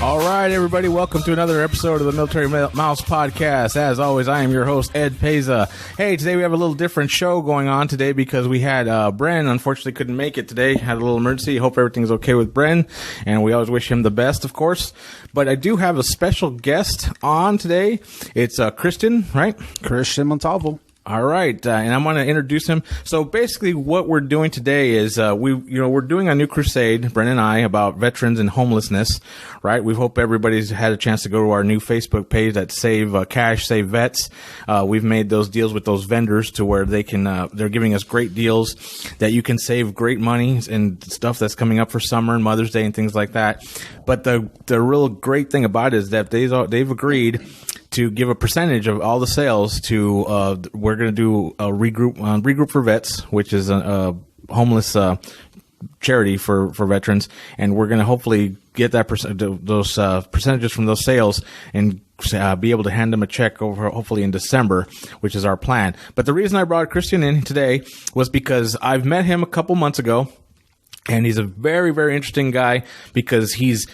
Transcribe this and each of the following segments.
All right, everybody, welcome to another episode of the Military Mouse Podcast. As always, I am your host, Ed Peza. Hey, today we have a little different show going on today because we had Bren, unfortunately couldn't make it today, had a little emergency. Hope everything's okay with Bren, and we always wish him the best, of course. But I do have a special guest on today. It's Cristian, right? Cristian Montalvo. All right, and I'm going to introduce him. So basically, what we're doing today is we're doing a new crusade, Bren and I, about veterans and homelessness. Right? We hope everybody's had a chance to go to our new Facebook page that Save Cash, Save Vets. We've made those deals with those vendors to where they can they're giving us great deals that you can save great money and stuff that's coming up for summer and Mother's Day and things like that. But the real great thing about it is that they've agreed to give a percentage of all the sales to we're going to do a regroup for vets, which is a homeless charity for veterans, and we're going to hopefully get that those percentages from those sales and be able to hand them a check over hopefully in December, which is our plan. But the reason I brought Cristian in today was because I've met him a couple months ago, and he's a very, very interesting guy because he's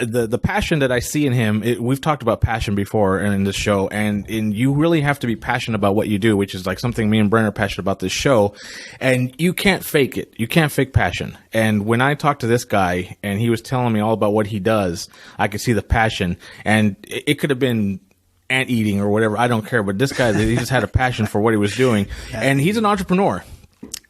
the passion that I see in him. We've talked about passion before in this show, and you really have to be passionate about what you do, which is like something me and Bren are passionate about this show, and you can't fake it. You can't fake passion. And when I talked to this guy and he was telling me all about what he does, I could see the passion, and it could have been anteating or whatever. I don't care. But this guy, he just had a passion for what he was doing, and he's an entrepreneur.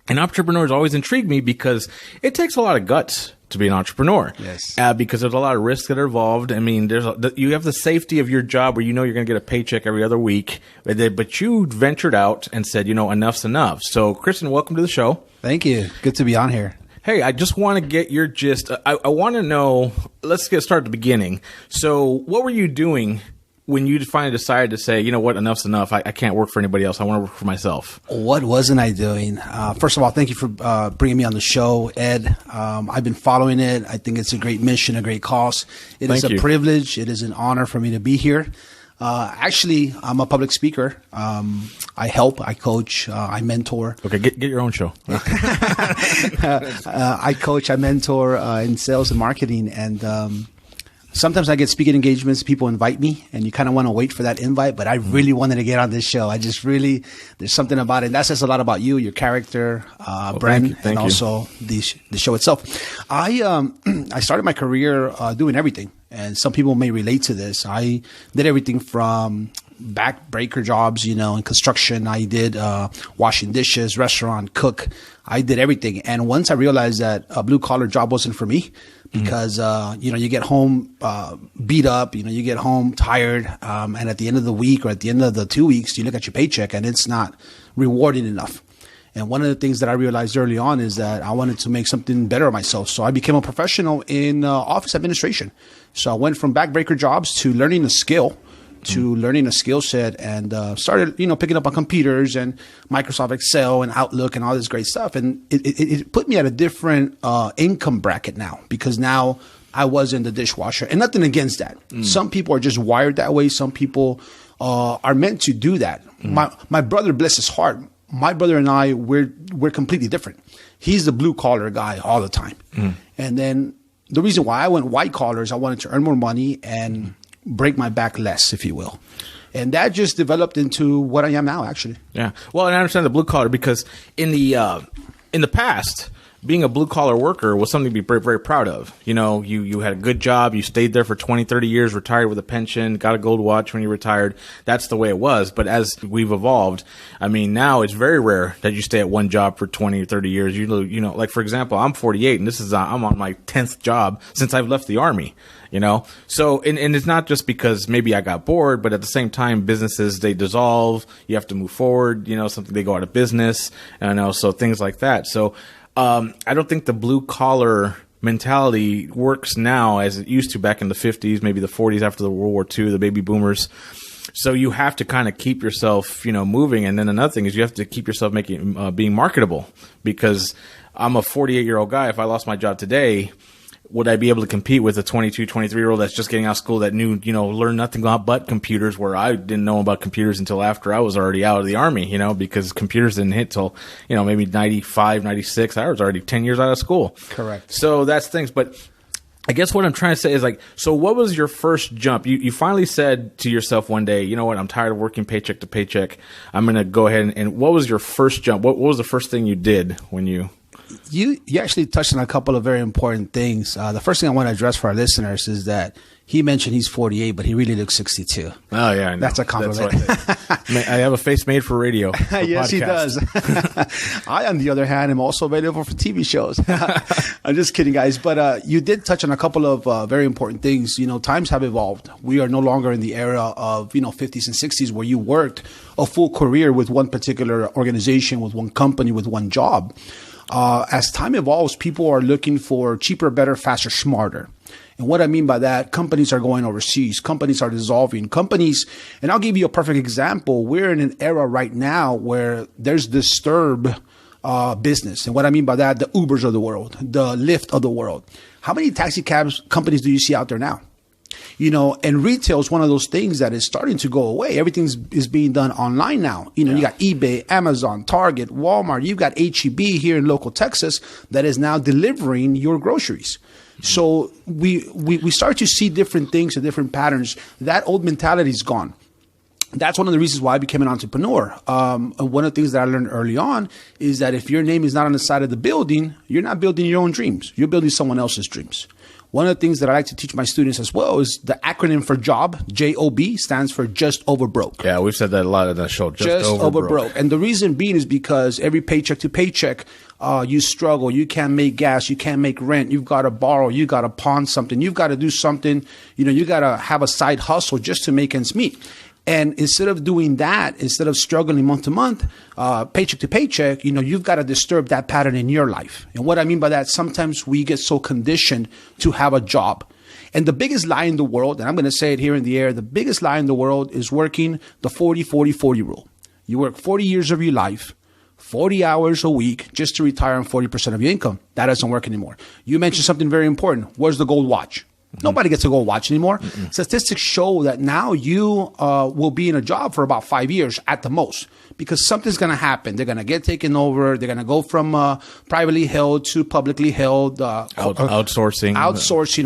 And entrepreneurs always intrigue me because it takes a lot of guts to be an entrepreneur. Yes. Because there's a lot of risks that are involved. I mean, you have the safety of your job where you know you're going to get a paycheck every other week, but you ventured out and said, enough's enough. So, Cristian, welcome to the show. Thank you. Good to be on here. Hey, I just want to get your gist. I want to know, let's get started at the beginning. So, what were you doing when you finally decided to say, you know what, enough's enough, I can't work for anybody else, I want to work for myself? What wasn't I doing? First of all, thank you for bringing me on the show, Ed. I've been following it. I think it's a great mission, a great cause. It is a privilege. It is an honor for me to be here. Actually, I'm a public speaker. I help, I coach, I mentor. Okay, get your own show. I coach, I mentor in sales and marketing, and sometimes I get speaking engagements. People invite me, and you kind of want to wait for that invite. But I really wanted to get on this show. There's something about it. And that says a lot about you, your character, Bren, and also the show itself. I started my career doing everything, and some people may relate to this. I did everything from backbreaker jobs, in construction. I did washing dishes, restaurant, cook. I did everything. And once I realized that a blue collar job wasn't for me, because you get home beat up, you get home tired, and at the end of the week or at the end of the 2 weeks, you look at your paycheck and it's not rewarding enough. And one of the things that I realized early on is that I wanted to make something better of myself. So I became a professional in office administration. So I went from backbreaker jobs to learning a skill, to learning a skill set, and started, picking up on computers and Microsoft Excel and Outlook and all this great stuff. And it put me at a different income bracket now, because now I wasn't the dishwasher. And nothing against that. Some people are just wired that way. Some people are meant to do that. My brother, bless his heart, my brother and I, we're completely different. He's the blue collar guy all the time. And then the reason why I went white collar is I wanted to earn more money and break my back less, if you will. And that just developed into what I am now, actually. Yeah. Well, and I understand the blue collar because in the past, being a blue collar worker was something to be very, very proud of. You had a good job. You stayed there for 20, 30 years, retired with a pension, got a gold watch when you retired. That's the way it was. But as we've evolved, I mean, now it's very rare that you stay at one job for 20 or 30 years. Like, for example, I'm 48 and I'm on my 10th job since I've left the Army. So, and it's not just because maybe I got bored, but at the same time, businesses, they dissolve, you have to move forward, something, they go out of business, and so things like that. So, I don't think the blue collar mentality works now as it used to back in the 50s, maybe the 40s after the World War II, the baby boomers. So you have to kind of keep yourself, moving. And then another thing is you have to keep yourself being marketable, because I'm a 48-year-old guy. If I lost my job today, would I be able to compete with a 22, 23-year-old that's just getting out of school that learned nothing about but computers, where I didn't know about computers until after I was already out of the Army, because computers didn't hit till, maybe 95, 96. I was already 10 years out of school. Correct. So that's things. But I guess what I'm trying to say is like, so what was your first jump? You finally said to yourself one day, you know what, I'm tired of working paycheck to paycheck. I'm going to go ahead and what was your first jump? What was the first thing you did when you actually touched on a couple of very important things. The first thing I want to address for our listeners is that he mentioned he's 48, but he really looks 62. Oh, yeah, I know. That's a compliment. I have a face made for radio. For yes, he does. I, on the other hand, am also available for TV shows. I'm just kidding, guys. But you did touch on a couple of very important things. You know, times have evolved. We are no longer in the era of, 50s and 60s where you worked a full career with one particular organization, with one company, with one job. As time evolves, people are looking for cheaper, better, faster, smarter. And what I mean by that, companies are going overseas. Companies are dissolving. And I'll give you a perfect example. We're in an era right now where there's disturbed business. And what I mean by that, the Ubers of the world, the Lyft of the world. How many taxi cabs companies do you see out there now? And retail is one of those things that is starting to go away. Everything is being done online now. You got eBay, Amazon, Target, Walmart. You've got H-E-B here in local Texas that is now delivering your groceries. So we start to see different things and different patterns. That old mentality is gone. That's one of the reasons why I became an entrepreneur. One of the things that I learned early on is that if your name is not on the side of the building, you're not building your own dreams. You're building someone else's dreams. One of the things that I like to teach my students as well is the acronym for JOB, J-O-B, stands for just over broke. Yeah, we've said that a lot in the show. Just over broke. And the reason being is because every paycheck to paycheck, you struggle. You can't make gas. You can't make rent. You've got to borrow. You got to pawn something. You've got to do something. You got to have a side hustle just to make ends meet. And instead of doing that, instead of struggling month to month, paycheck to paycheck, you've got to disturb that pattern in your life. And what I mean by that, sometimes we get so conditioned to have a job. And the biggest lie in the world, and I'm going to say it here in the air, the biggest lie in the world is working the 40-40-40 rule. You work 40 years of your life, 40 hours a week just to retire on 40% of your income. That doesn't work anymore. You mentioned something very important. Where's the gold watch? Nobody gets a gold watch anymore. Statistics show that now you will be in a job for about 5 years at the most because something's going to happen. They're going to get taken over. They're going to go from privately held to publicly held. Outsourcing.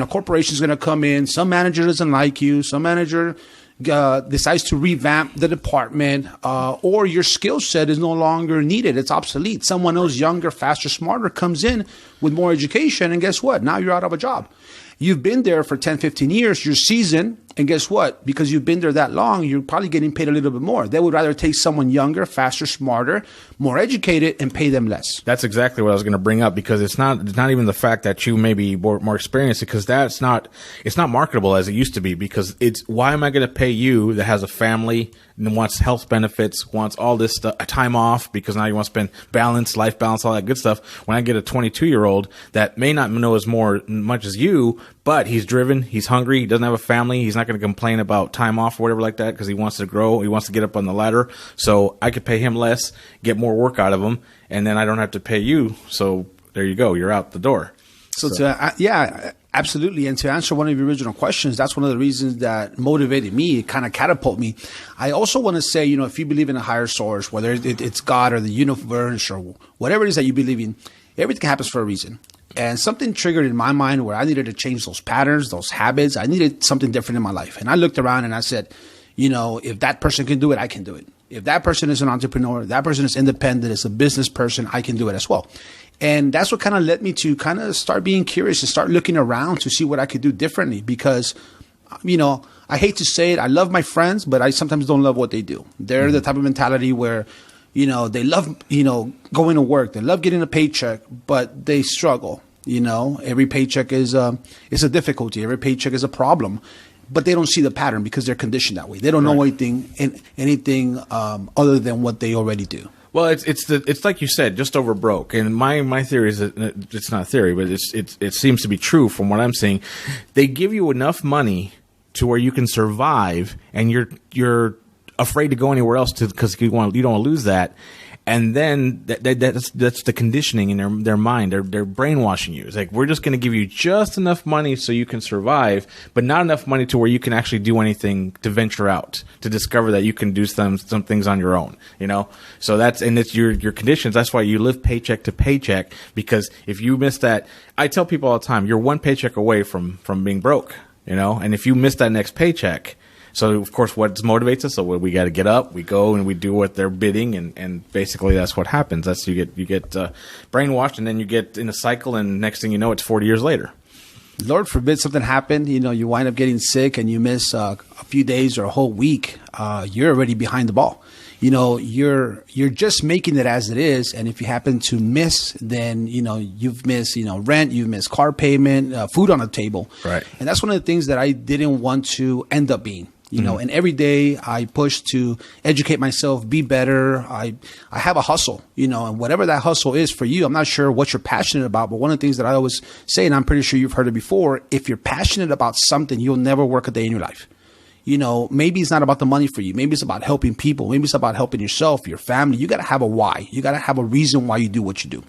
A corporation's going to come in. Some manager doesn't like you. Some manager decides to revamp the department, or your skill set is no longer needed. It's obsolete. Someone else younger, faster, smarter comes in with more education, and guess what? Now you're out of a job. You've been there for 10, 15 years, you're seasoned, and guess what? Because you've been there that long, you're probably getting paid a little bit more. They would rather take someone younger, faster, smarter, more educated, and pay them less. That's exactly what I was going to bring up, because it's not even the fact that you may be more experienced, because it's not marketable as it used to be, because it's, why am I going to pay you that has a family and wants health benefits, wants all this stuff, time off, because now you want to spend balance, life balance, all that good stuff, when I get a 22-year-old that may not know as much as you, but he's driven, he's hungry, he doesn't have a family, he's not going to complain about time off or whatever like that, because he wants to grow, he wants to get up on the ladder. So I could pay him less, get more work out of him, and then I don't have to pay you. So there you go, you're out the door. Yeah, absolutely. And to answer one of your original questions, that's one of the reasons that motivated me, it kind of catapulted me. I also want to say, if you believe in a higher source, whether it's God or the universe or whatever it is that you believe in, everything happens for a reason. And something triggered in my mind where I needed to change those patterns, those habits. I needed something different in my life. And I looked around and I said, if that person can do it, I can do it. If that person is an entrepreneur, that person is independent, is a business person, I can do it as well. And that's what kind of led me to kind of start being curious and start looking around to see what I could do differently, because, I hate to say it, I love my friends, but I sometimes don't love what they do. They're the type of mentality where, they love, going to work. They love getting a paycheck, but they struggle. Every paycheck is a difficulty. Every paycheck is a problem, but they don't see the pattern because they're conditioned that way. They don't know anything other than what they already do. Well, it's like you said, just over broke. And my theory is that it's not a theory, but it seems to be true from what I'm seeing. They give you enough money to where you can survive, and you're afraid to go anywhere else because you don't want to lose that. And then that's the conditioning in their mind. They're brainwashing you. It's like, we're just going to give you just enough money so you can survive, but not enough money to where you can actually do anything to venture out, to discover that you can do some things on your own, you know? So it's your conditions. That's why you live paycheck to paycheck, because if you miss that, I tell people all the time, you're one paycheck away from being broke, you know? And if you miss that next paycheck, so of course, what motivates us? So we got to get up, we go, and we do what they're bidding, and basically that's what happens. That's you get brainwashed, and then you get in a cycle, and next thing you know, it's 40 years later. Lord forbid something happened. You know, you wind up getting sick, and you miss a few days or a whole week. You're already behind the ball. You know, you're just making it as it is, and if you happen to miss, then you know you've missed rent, you've missed car payment, food on the table, right? And that's one of the things that I didn't want to end up being. You know, and every day I push to educate myself, be better. I have a hustle, you know, and whatever that hustle is for you, I'm not sure what you're passionate about, but one of the things that I always say, and I'm pretty sure you've heard it before, if you're passionate about something, you'll never work a day in your life. You know, maybe it's not about the money for you. Maybe it's about helping people. Maybe it's about helping yourself, your family. You got to have a why. You got to have a reason why you do what you do.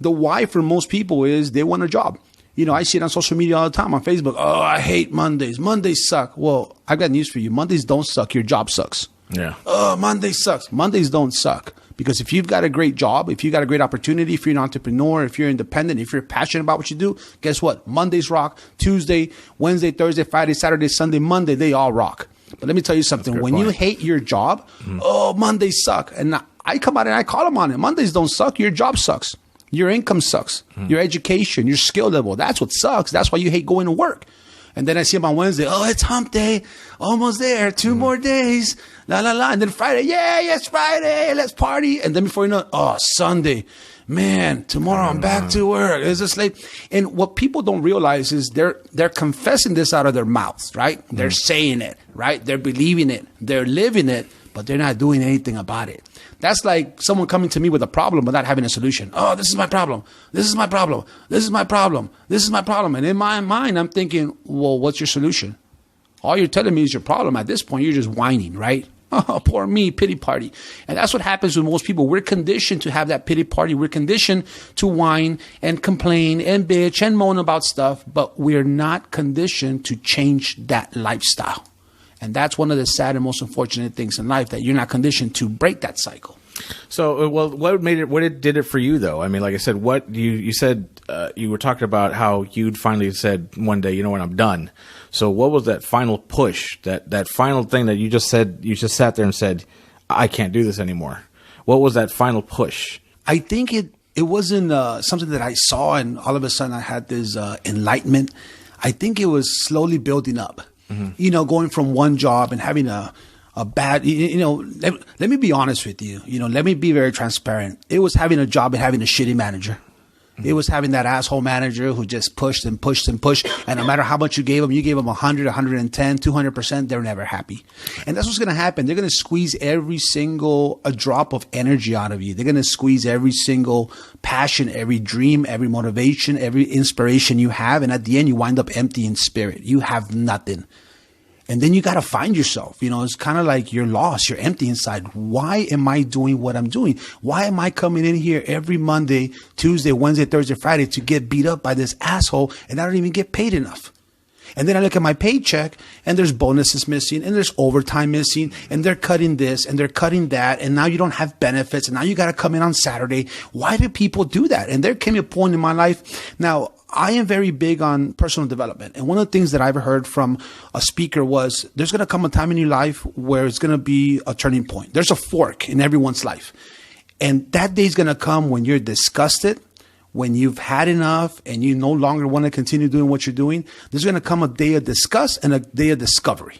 The why for most people is they want a job. You know, I see it on social media all the time, on Facebook. Oh, I hate Mondays. Mondays suck. Well, I've got news for you. Mondays don't suck. Your job sucks. Yeah. Oh, Mondays sucks. Mondays don't suck. Because if you've got a great job, if you've got a great opportunity, if you're an entrepreneur, if you're independent, if you're passionate about what you do, guess what? Mondays rock. Tuesday, Wednesday, Thursday, Friday, Saturday, Sunday, Monday, they all rock. But let me tell you something. When you hate your job, oh, Mondays suck. And I come out and I call them on it. Mondays don't suck. Your job sucks. Your income sucks. Your education, your skill level. That's what sucks. That's why you hate going to work. And then I see him on Wednesday. Oh, it's hump day. Almost there. 2 more days. La, la, la. And then Friday. Yeah, it's Friday. Let's party. And then before you know it, oh, Sunday. Man, tomorrow I'm back to work. It's just late. And what people don't realize is they're confessing this out of their mouths, right? They're saying it, right? They're believing it. They're living it, but they're not doing anything about it. That's like someone coming to me with a problem but not having a solution. Oh, this is my problem. This is my problem. This is my problem. This is my problem. And in my mind, I'm thinking, well, what's your solution? All you're telling me is your problem. At this point, you're just whining, right? Oh, poor me, pity party. And that's what happens with most people. We're conditioned to have that pity party. We're conditioned to whine and complain and bitch and moan about stuff, but we're not conditioned to change that lifestyle. And that's one of the sad and most unfortunate things in life, that you're not conditioned to break that cycle. So, well, what did it for you though? I mean, like I said, what you said, you were talking about how you'd finally said one day, you know what, I'm done. So what was that final push, that final thing that you just said, you just sat there and said, I can't do this anymore? What was that final push? I think it wasn't something that I saw and all of a sudden I had this enlightenment. I think it was slowly building up. You know, going from one job and having a bad, you know, let me be honest with you. You know, let me be very transparent. It was having a job and having a shitty manager. It was having that asshole manager who just pushed and pushed and pushed. And no matter how much you gave them 100, 110, 200%, they're never happy. And that's what's going to happen. They're going to squeeze every single a drop of energy out of you. They're going to squeeze every single passion, every dream, every motivation, every inspiration you have. And at the end, you wind up empty in spirit. You have nothing. And then you got to find yourself. You know, it's kind of like you're lost. You're empty inside. Why am I doing what I'm doing? Why am I coming in here every Monday, Tuesday, Wednesday, Thursday, Friday to get beat up by this asshole and I don't even get paid enough? And then I look at my paycheck and there's bonuses missing and there's overtime missing and they're cutting this and they're cutting that. And now you don't have benefits and now you got to come in on Saturday. Why do people do that? And there came a point in my life. Now, I am very big on personal development. And one of the things that I've heard from a speaker was there's going to come a time in your life where it's going to be a turning point. There's a fork in everyone's life. And that day is going to come when you're disgusted, when you've had enough and you no longer want to continue doing what you're doing. There's going to come a day of disgust and a day of discovery.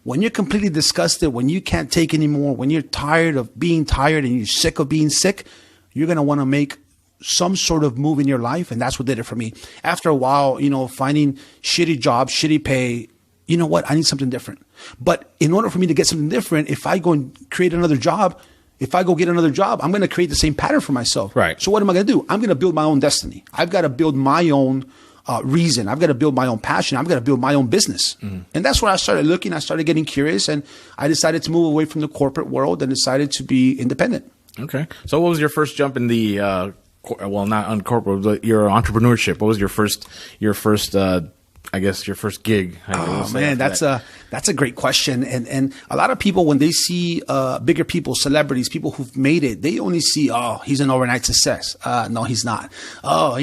When you're completely disgusted, when you can't take anymore, when you're tired of being tired and you're sick of being sick, you're going to want to make some sort of move in your life. And that's what did it for me. After a while, you know, finding shitty jobs, shitty pay, you know what? I need something different. But in order for me to get something different, if I go and create another job, if I go get another job, I'm going to create the same pattern for myself. Right. So what am I going to do? I'm going to build my own destiny. I've got to build my own reason. I've got to build my own passion. I've got to build my own business. And that's where I started looking. I started getting curious and I decided to move away from the corporate world and decided to be independent. Okay. So what was your first jump in the, well, not on corporate, but your entrepreneurship? What was your first, I guess your first gig? Oh man, that's a great question. And a lot of people, when they see bigger people, celebrities, people who've made it, they only see, oh, he's an overnight success. No, he's not. Oh,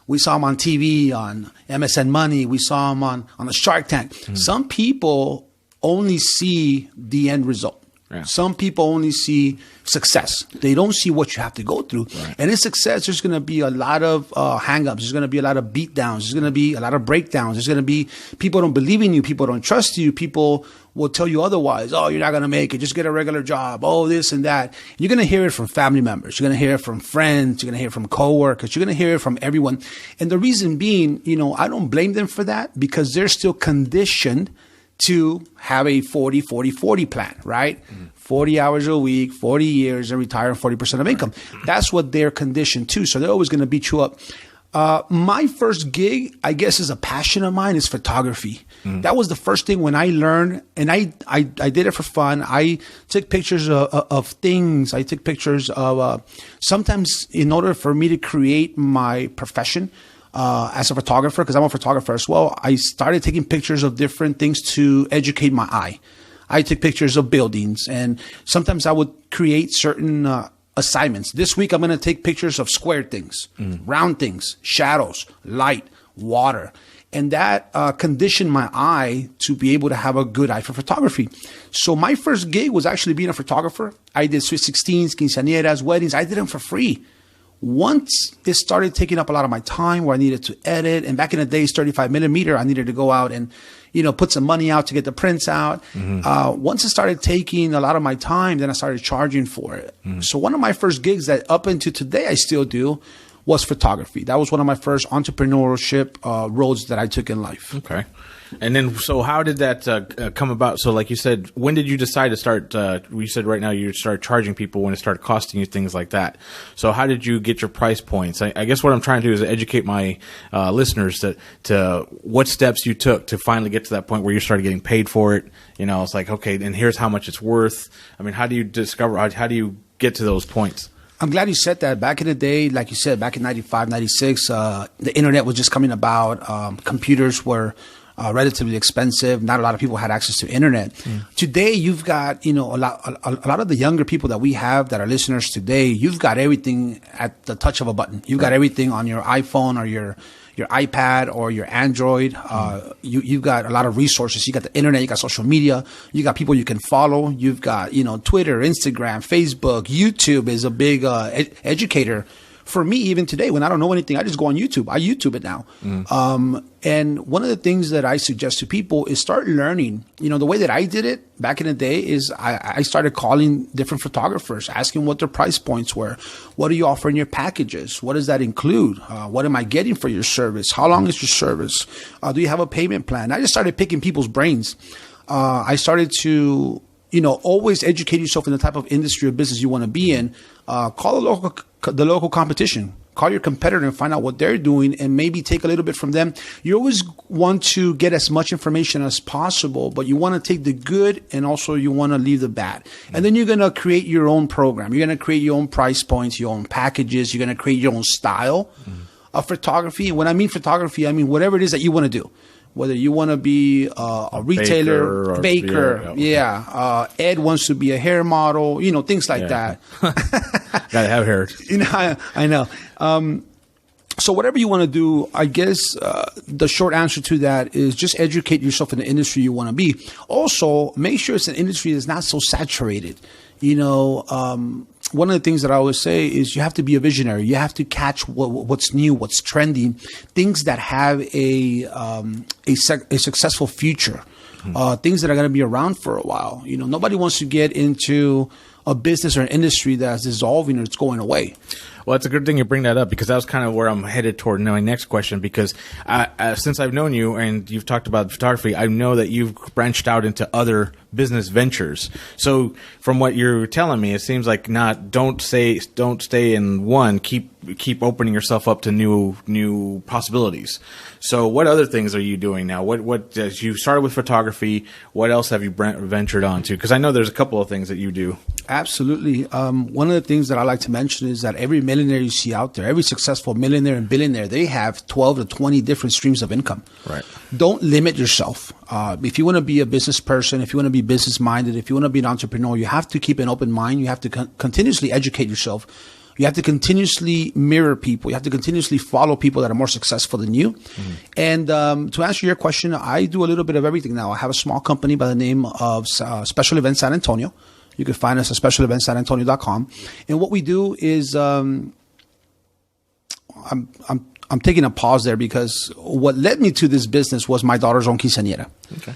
we saw him on TV, on MSN Money. We saw him on the Shark Tank. Some people only see the end result. Yeah. Some people only see success. They don't see what you have to go through. Right. And in success, there's going to be a lot of hang-ups. There's going to be a lot of beat-downs. There's going to be a lot of breakdowns. There's going to be people don't believe in you. People don't trust you. People will tell you otherwise. Oh, you're not going to make it. Just get a regular job. Oh, this and that. You're going to hear it from family members. You're going to hear it from friends. You're going to hear it from coworkers. You're going to hear it from everyone. And the reason being, I don't blame them for that because they're still conditioned to have a 40-40-40 plan, right? 40 hours a week, 40 years, and retire 40% of income. That's what they're conditioned to. So they're always going to beat you up. My first gig, I guess, is a passion of mine, is photography. That was the first thing when I learned, and I did it for fun. I took pictures of things. I took pictures of sometimes in order for me to create my profession, as a photographer, because I'm a photographer as well, I started taking pictures of different things to educate my eye. I took pictures of buildings, and sometimes I would create certain assignments. This week, I'm going to take pictures of square things, round things, shadows, light, water. And that conditioned my eye to be able to have a good eye for photography. So my first gig was actually being a photographer. I did Sweet 16s, quinceañeras, weddings. I did them for free. Once it started taking up a lot of my time where I needed to edit, and back in the days, 35 millimeter, I needed to go out and, put some money out to get the prints out. Once it started taking a lot of my time, then I started charging for it. So one of my first gigs that up until today I still do was photography. That was one of my first entrepreneurship roads that I took in life. Okay. And then, so how did that come about? So like you said, when did you decide to start, you said right now you start charging people when it started costing you, things like that. So how did you get your price points? I guess what I'm trying to do is educate my listeners to what steps you took to finally get to that point where you started getting paid for it. It's like, okay, and here's how much it's worth. I mean, how do you discover, how do you get to those points? I'm glad you said that. Back in the day, like you said, back in 95, 96, the internet was just coming about. Computers were relatively expensive. Not a lot of people had access to internet. Today, you've got, a lot of the younger people that we have that are listeners today, you've got everything at the touch of a button. You've got everything on your iPhone or your iPad or your Android. You've got a lot of resources. You got the internet, you got social media, you got people you can follow. You've got, Twitter, Instagram, Facebook, YouTube is a big educator. For me, even today, when I don't know anything, I just go on YouTube. I YouTube it now. And one of the things that I suggest to people is start learning. The way that I did it back in the day is I started calling different photographers, asking what their price points were. What do you offer in your packages? What does that include? What am I getting for your service? How long is your service? Do you have a payment plan? I just started picking people's brains. I started to, always educate yourself in the type of industry or business you want to be in. Call the local competition. Call your competitor and find out what they're doing and maybe take a little bit from them. You always want to get as much information as possible, but you want to take the good and also you want to leave the bad. And then you're going to create your own program. You're going to create your own price points, your own packages. You're going to create your own style of photography. When I mean photography, I mean whatever it is that you want to do. Whether you want to be a retailer, baker, Ed wants to be a hair model, things like that. Gotta have hair. I know. So whatever you want to do, I guess the short answer to that is just educate yourself in the industry you want to be. Also, make sure it's an industry that's not so saturated. One of the things that I always say is you have to be a visionary. You have to catch what's new, what's trending, things that have a successful future, things that are going to be around for a while. Nobody wants to get into a business or an industry that's dissolving or it's going away. Well, it's a good thing you bring that up because that was kind of where I'm headed toward my next question. Because since I've known you and you've talked about photography, I know that you've branched out into other business ventures. So from what you're telling me, it seems like don't stay in one. Keep opening yourself up to new possibilities. So what other things are you doing now? What you started with photography? What else have you ventured on to? Because I know there's a couple of things that you do. Absolutely. One of the things that I like to mention is that every millionaire you see out there, every successful millionaire and billionaire, they have 12 to 20 different streams of income. Right. Don't limit yourself. If you want to be a business person, if you want to be business minded, if you want to be an entrepreneur, you have to keep an open mind. You have to continuously educate yourself. You have to continuously mirror people. You have to continuously follow people that are more successful than you. And to answer your question, I do a little bit of everything now. I have a small company by the name of Special Events San Antonio. You can find us at specialeventssanantonio.com. And what we do is I'm taking a pause there because what led me to this business was my daughter's own quinceañera. Okay.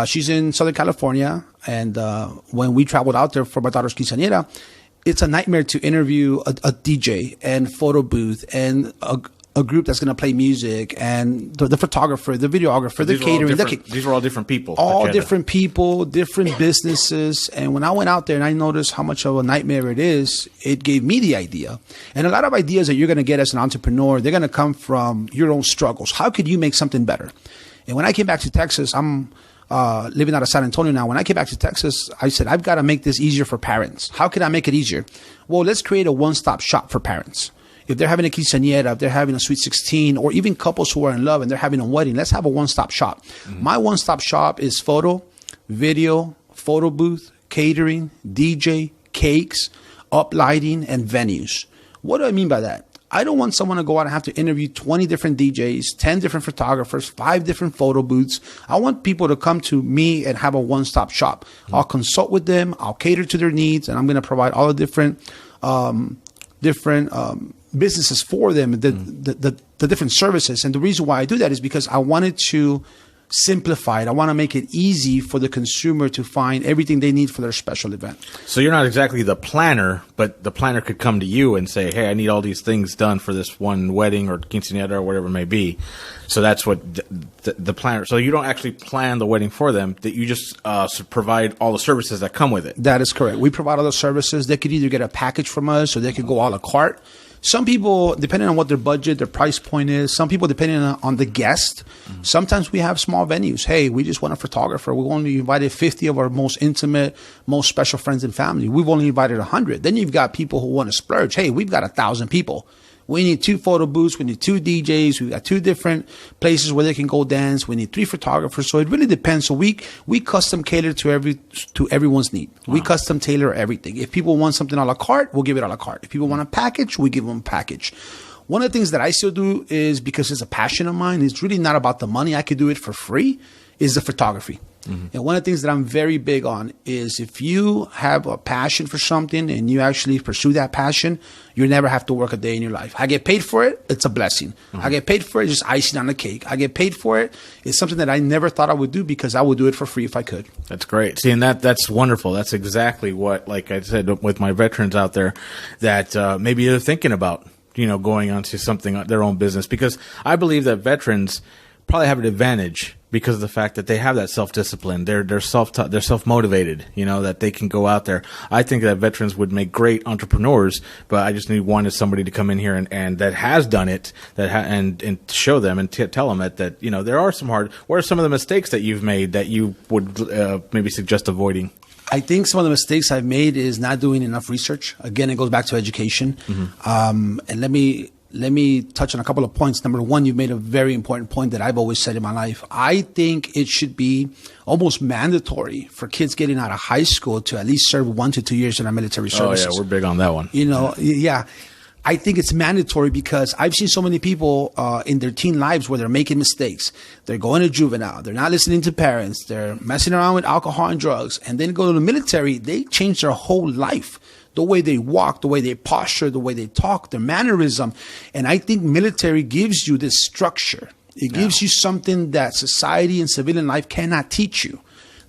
She's in Southern California. And when we traveled out there for my daughter's quinceañera, it's a nightmare to interview a DJ and photo booth and a group that's going to play music and the photographer, the videographer, the catering. These were all different people. All different people, different businesses. And when I went out there and I noticed how much of a nightmare it is, it gave me the idea. And a lot of ideas that you're going to get as an entrepreneur, they're going to come from your own struggles. How could you make something better? And when I came back to Texas, I'm living out of San Antonio now. When I came back to Texas, I said, I've got to make this easier for parents. How can I make it easier? Well, let's create a one-stop shop for parents. If they're having a quinceañera, if they're having a sweet 16, or even couples who are in love and they're having a wedding, let's have a one-stop shop. My one-stop shop is photo, video, photo booth, catering, DJ, cakes, uplighting, and venues. What do I mean by that? I don't want someone to go out and have to interview 20 different DJs, 10 different photographers, 5 different photo booths. I want people to come to me and have a one-stop shop. I'll consult with them. I'll cater to their needs, and I'm going to provide all the different businesses for them, the different services. And the reason why I do that is because I wanted to simplify it. I want to make it easy for the consumer to find everything they need for their special event. So you're not exactly the planner, but the planner could come to you and say, hey, I need all these things done for this one wedding or quinceañera or whatever it may be. So that's what the planner. So you don't actually plan the wedding for them, that you just provide all the services that come with it. That is correct. We provide all the services. They could either get a package from us or they could go a la carte. Some people, depending on what their budget, their price point is, some people, depending on the guest, sometimes we have small venues. Hey, we just want a photographer. We've only invited 50 of our most intimate, most special friends and family. We've only invited 100. Then you've got people who want to splurge. Hey, we've got 1,000 people. We need 2 photo booths. We need 2 DJs. We've got 2 different places where they can go dance. We need 3 photographers. So it really depends. So we custom cater to everyone's need. Wow. We custom tailor everything. If people want something a la carte, we'll give it a la carte. If people want a package, we give them a package. One of the things that I still do is, because it's a passion of mine, it's really not about the money. I could do it for free, is the photography. And one of the things that I'm very big on is, if you have a passion for something and you actually pursue that passion, you never have to work a day in your life. I get paid for it. It's a blessing. I get paid for it. It's just icing on the cake. I get paid for it. It's something that I never thought I would do, because I would do it for free if I could. That's great. See, and that's wonderful. That's exactly what, like I said, with my veterans out there, that maybe they're thinking about, going onto something, their own business, because I believe that veterans probably have an advantage because of the fact that they have that self-discipline. They're self-motivated, that they can go out there. I think that veterans would make great entrepreneurs, but I just wanted somebody to come in here and that has done it, and show them and tell them that there are what are some of the mistakes that you've made that you would maybe suggest avoiding? I think some of the mistakes I've made is not doing enough research. Again, it goes back to education. And let me touch on a couple of points. Number one, you've made a very important point that I've always said in my life. I think it should be almost mandatory for kids getting out of high school to at least serve 1 to 2 years in our military services. Oh, yeah, we're big on that one. Yeah. I think it's mandatory because I've seen so many people in their teen lives where they're making mistakes. They're going to juvenile. They're not listening to parents. They're messing around with alcohol and drugs. And then go to the military. They change their whole life. The way they walk, the way they posture, the way they talk, their mannerism. And I think military gives you this structure. It gives you something that society and civilian life cannot teach you.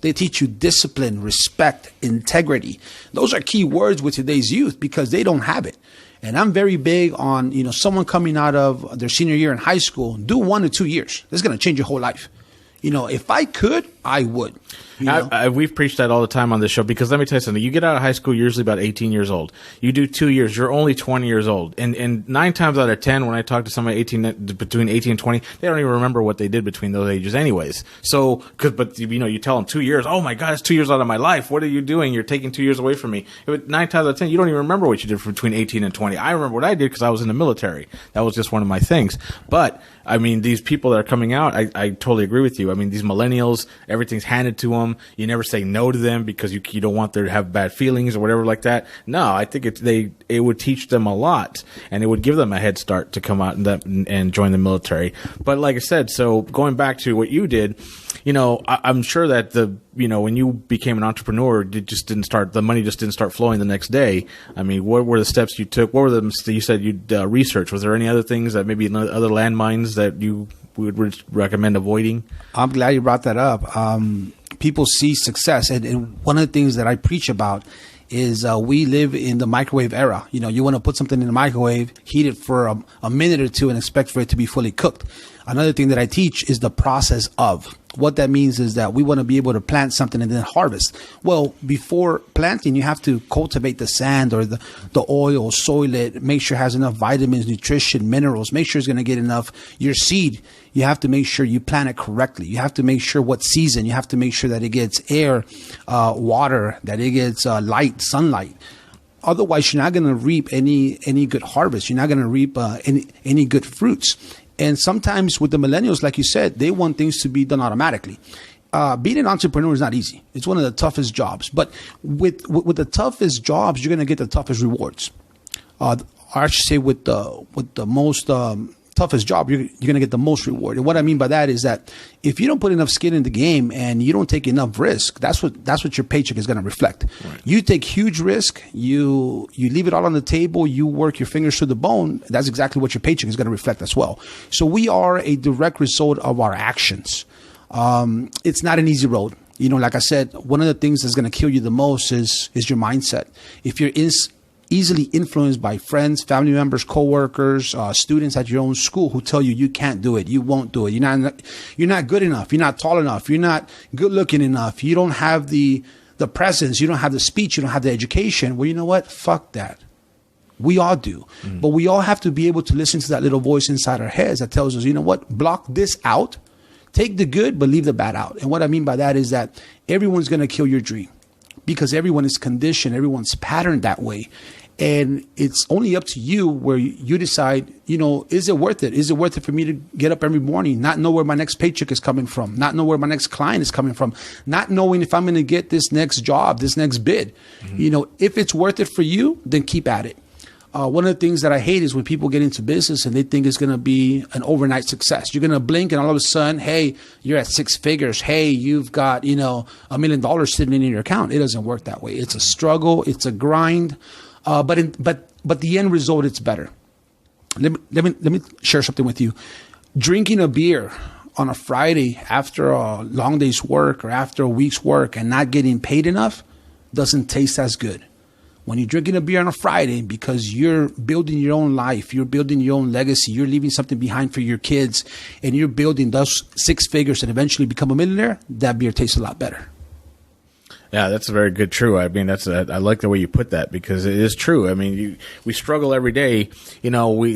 They teach you discipline, respect, integrity. Those are key words with today's youth because they don't have it. And I'm very big on, someone coming out of their senior year in high school, do 1 to 2 years. That's going to change your whole life. If I could, I would. You know? We've preached that all the time on this show, because let me tell you something. You get out of high school, you're usually about 18 years old. You do 2 years, you're only 20 years old. And 9 times out of 10, when I talk to somebody between 18 and 20, they don't even remember what they did between those ages anyways. So, but you tell them 2 years, oh my God, it's 2 years out of my life. What are you doing? You're taking 2 years away from me. But 9 times out of 10, you don't even remember what you did between 18 and 20. I remember what I did because I was in the military. That was just one of my things. But, I mean, these people that are coming out, I totally agree with you. I mean, these millennials, everything's handed to them. You never say no to them because you don't want them to have bad feelings or whatever like that. No, I think it would teach them a lot, and it would give them a head start to come out and join the military. But like I said, so going back to what you did, I'm sure that when you became an entrepreneur, the money just didn't start flowing the next day. I mean, what were the steps you took? What were you said you'd research? Was there any other things that maybe other landmines that you would recommend avoiding? I'm glad you brought that up. People see success, and one of the things that I preach about is we live in the microwave era. You want to put something in the microwave, heat it for a minute or two, and expect for it to be fully cooked. Another thing that I teach is the process of. What that means is that we want to be able to plant something and then harvest. Well, before planting, you have to cultivate the sand or the oil, soil it, make sure it has enough vitamins, nutrition, minerals, make sure it's going to get enough. Your seed, you have to make sure you plant it correctly. You have to make sure what season. You have to make sure that it gets air, water, that it gets light, sunlight. Otherwise, you're not going to reap any good harvest. You're not going to reap any good fruits. And sometimes with the millennials, like you said, they want things to be done automatically. Being an entrepreneur is not easy. It's one of the toughest jobs. But with the toughest jobs, you're going to get the toughest rewards. I should say with the most toughest job, you're going to get the most reward. And what I mean by that is that if you don't put enough skin in the game and you don't take enough risk, that's what your paycheck is going to reflect. Right. You take huge risk, you leave it all on the table, you work your fingers to the bone. That's exactly what your paycheck is going to reflect as well. So we are a direct result of our actions. It's not an easy road. Like I said, one of the things that's going to kill you the most is your mindset. If you're easily influenced by friends, family members, coworkers, students at your own school who tell you can't do it, you won't do it, you're not good enough, you're not tall enough, you're not good looking enough, you don't have the presence, you don't have the speech, you don't have the education. Well, you know what? Fuck that. We all do. Mm-hmm. But we all have to be able to listen to that little voice inside our heads that tells us, you know what? Block this out. Take the good, but leave the bad out. And what I mean by that is that everyone's going to kill your dream because everyone is conditioned, everyone's patterned that way. And it's only up to you where you decide, is it worth it? Is it worth it for me to get up every morning, not know where my next paycheck is coming from, not know where my next client is coming from, not knowing if I'm going to get this next job, this next bid? Mm-hmm. If it's worth it for you, then keep at it. One of the things that I hate is when people get into business and they think it's going to be an overnight success. You're going to blink and all of a sudden, hey, you're at 6 figures. Hey, you've got, $1 million sitting in your account. It doesn't work that way. It's a struggle. It's a grind. But the end result, it's better. Let me share something with you. Drinking a beer on a Friday after a long day's work or after a week's work and not getting paid enough doesn't taste as good. When you're drinking a beer on a Friday because you're building your own life, you're building your own legacy, you're leaving something behind for your kids, and you're building those 6 figures and eventually become a millionaire, that beer tastes a lot better. Yeah, that's very good. True. I mean, I like the way you put that because it is true. I mean, we struggle every day. I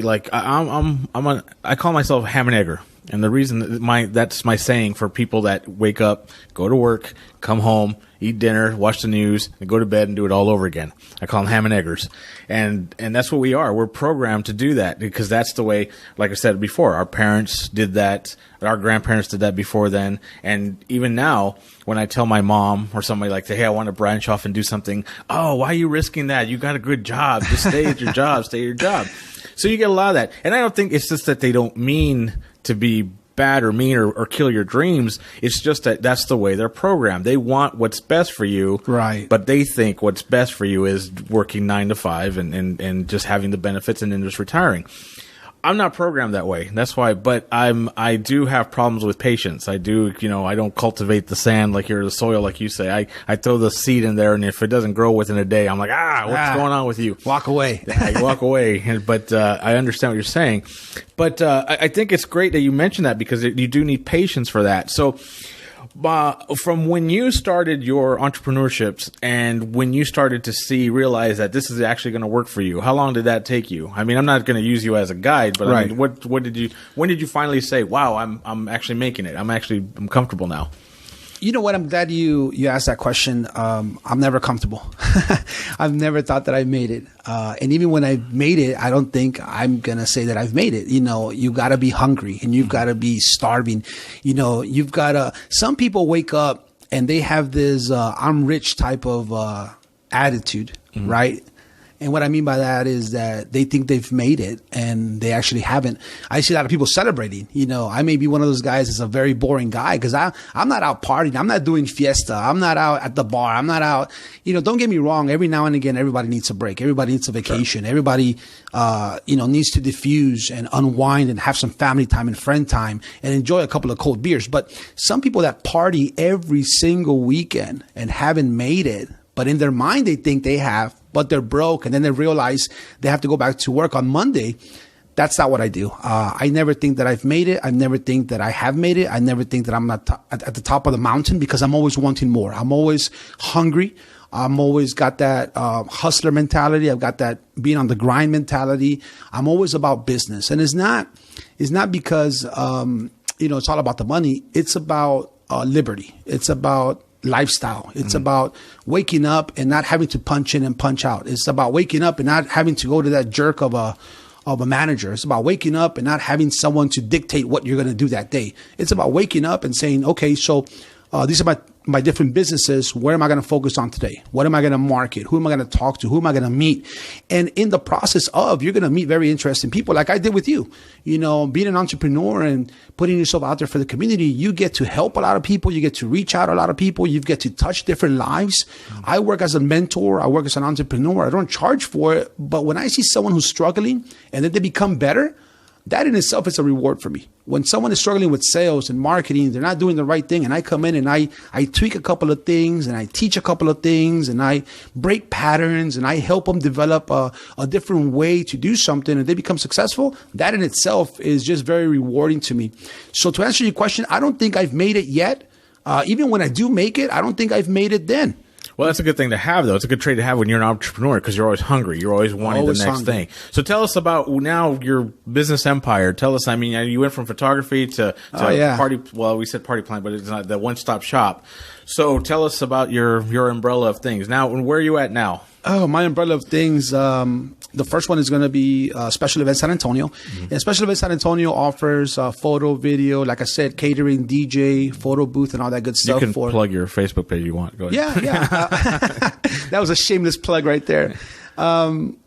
call myself a ham and egger. And the reason that's my saying for people that wake up, go to work, come home, eat dinner, watch the news, and go to bed and do it all over again. I call them ham and eggers. And that's what we are. We're programmed to do that because that's the way, like I said before, our parents did that. Our grandparents did that before then. And even now, when I tell my mom or somebody like, hey, I want to branch off and do something. Oh, why are you risking that? You got a good job. Just stay at your job. Stay at your job. So you get a lot of that. And I don't think it's just that they don't mean to be bad or mean or kill your dreams. It's just that that's the way they're programmed. They want what's best for you. Right. But they think what's best for you is working 9 to 5 and just having the benefits and then just retiring. I'm not programmed that way. That's why, but I do have problems with patience. I do, I don't cultivate the sand like you're the soil, like you say. I throw the seed in there, and if it doesn't grow within a day, I'm like, what's going on with you? Walk away. I walk away. But I understand what you're saying. But I think it's great that you mentioned that because you do need patience for that. So From when you started your entrepreneurships and when you started to realize that this is actually going to work for you, how long did that take you? I mean, I'm not going to use you as a guide, but Right. I mean, when did you finally say, wow, I'm actually making it. I'm comfortable now. You know what? I'm glad you asked that question. I'm never comfortable. I've never thought that I made it. And even when I made it, I don't think I'm going to say that I've made it. You know, you got to be hungry and you've got to be starving. You know, you've got to, some people wake up and they have this, I'm rich type of, attitude, right? And what I mean by that is that they think they've made it and they actually haven't. I see a lot of people celebrating. You know, I may be one of those guys that's a very boring guy because I'm not out partying. I'm not doing fiesta. I'm not out at the bar. I'm not out. You know, don't get me wrong. Every now and again, everybody needs a break. Everybody needs a vacation. Sure. Everybody, needs to diffuse and unwind and have some family time and friend time and enjoy a couple of cold beers. But some people that party every single weekend and haven't made it, but in their mind, they think they have, but they're broke. And then they realize they have to go back to work on Monday. That's not what I do. I never think that I've made it. I never think that I have made it. I never think that I'm not at the top of the mountain because I'm always wanting more. I'm always hungry. I'm always got that hustler mentality. I've got that being on the grind mentality. I'm always about business. And it's not because, it's all about the money. It's about liberty. It's about lifestyle. It's about waking up and not having to punch in and punch out. It's about waking up and not having to go to that jerk of a manager. It's about waking up and not having someone to dictate what you're going to do that day. It's about waking up and saying, okay, so these are my different businesses. Where am I going to focus on today? What am I going to market? Who am I going to talk to? Who am I going to meet? And in the process of, you're going to meet very interesting people like I did with you. You know, being an entrepreneur and putting yourself out there for the community, you get to help a lot of people. You get to reach out to a lot of people. You get to touch different lives. I work as a mentor. I work as an entrepreneur. I don't charge for it. But when I see someone who's struggling and then they become better, that in itself is a reward for me. When someone is struggling with sales and marketing, they're not doing the right thing, and I come in and I tweak a couple of things and I teach a couple of things and I break patterns and I help them develop a different way to do something and they become successful, that in itself is just very rewarding to me. So to answer your question, I don't think I've made it yet. Even when I do make it, I don't think I've made it then. Well, that's a good thing to have, though. It's a good trait to have when you're an entrepreneur because you're always hungry. You're always wanting the next thing. So tell us about now your business empire. Tell us, I mean, you went from photography to party. Well, we said party plant, but it's not the one-stop shop. So tell us about your umbrella of things. Now, where are you at now? Oh, my umbrella of things. The first one is going to be Special Events San Antonio. Mm-hmm. And Special Events San Antonio offers photo, video, like I said, catering, DJ, photo booth, and all that good stuff. You can plug your Facebook page you want. Go ahead. Yeah. That was a shameless plug right there.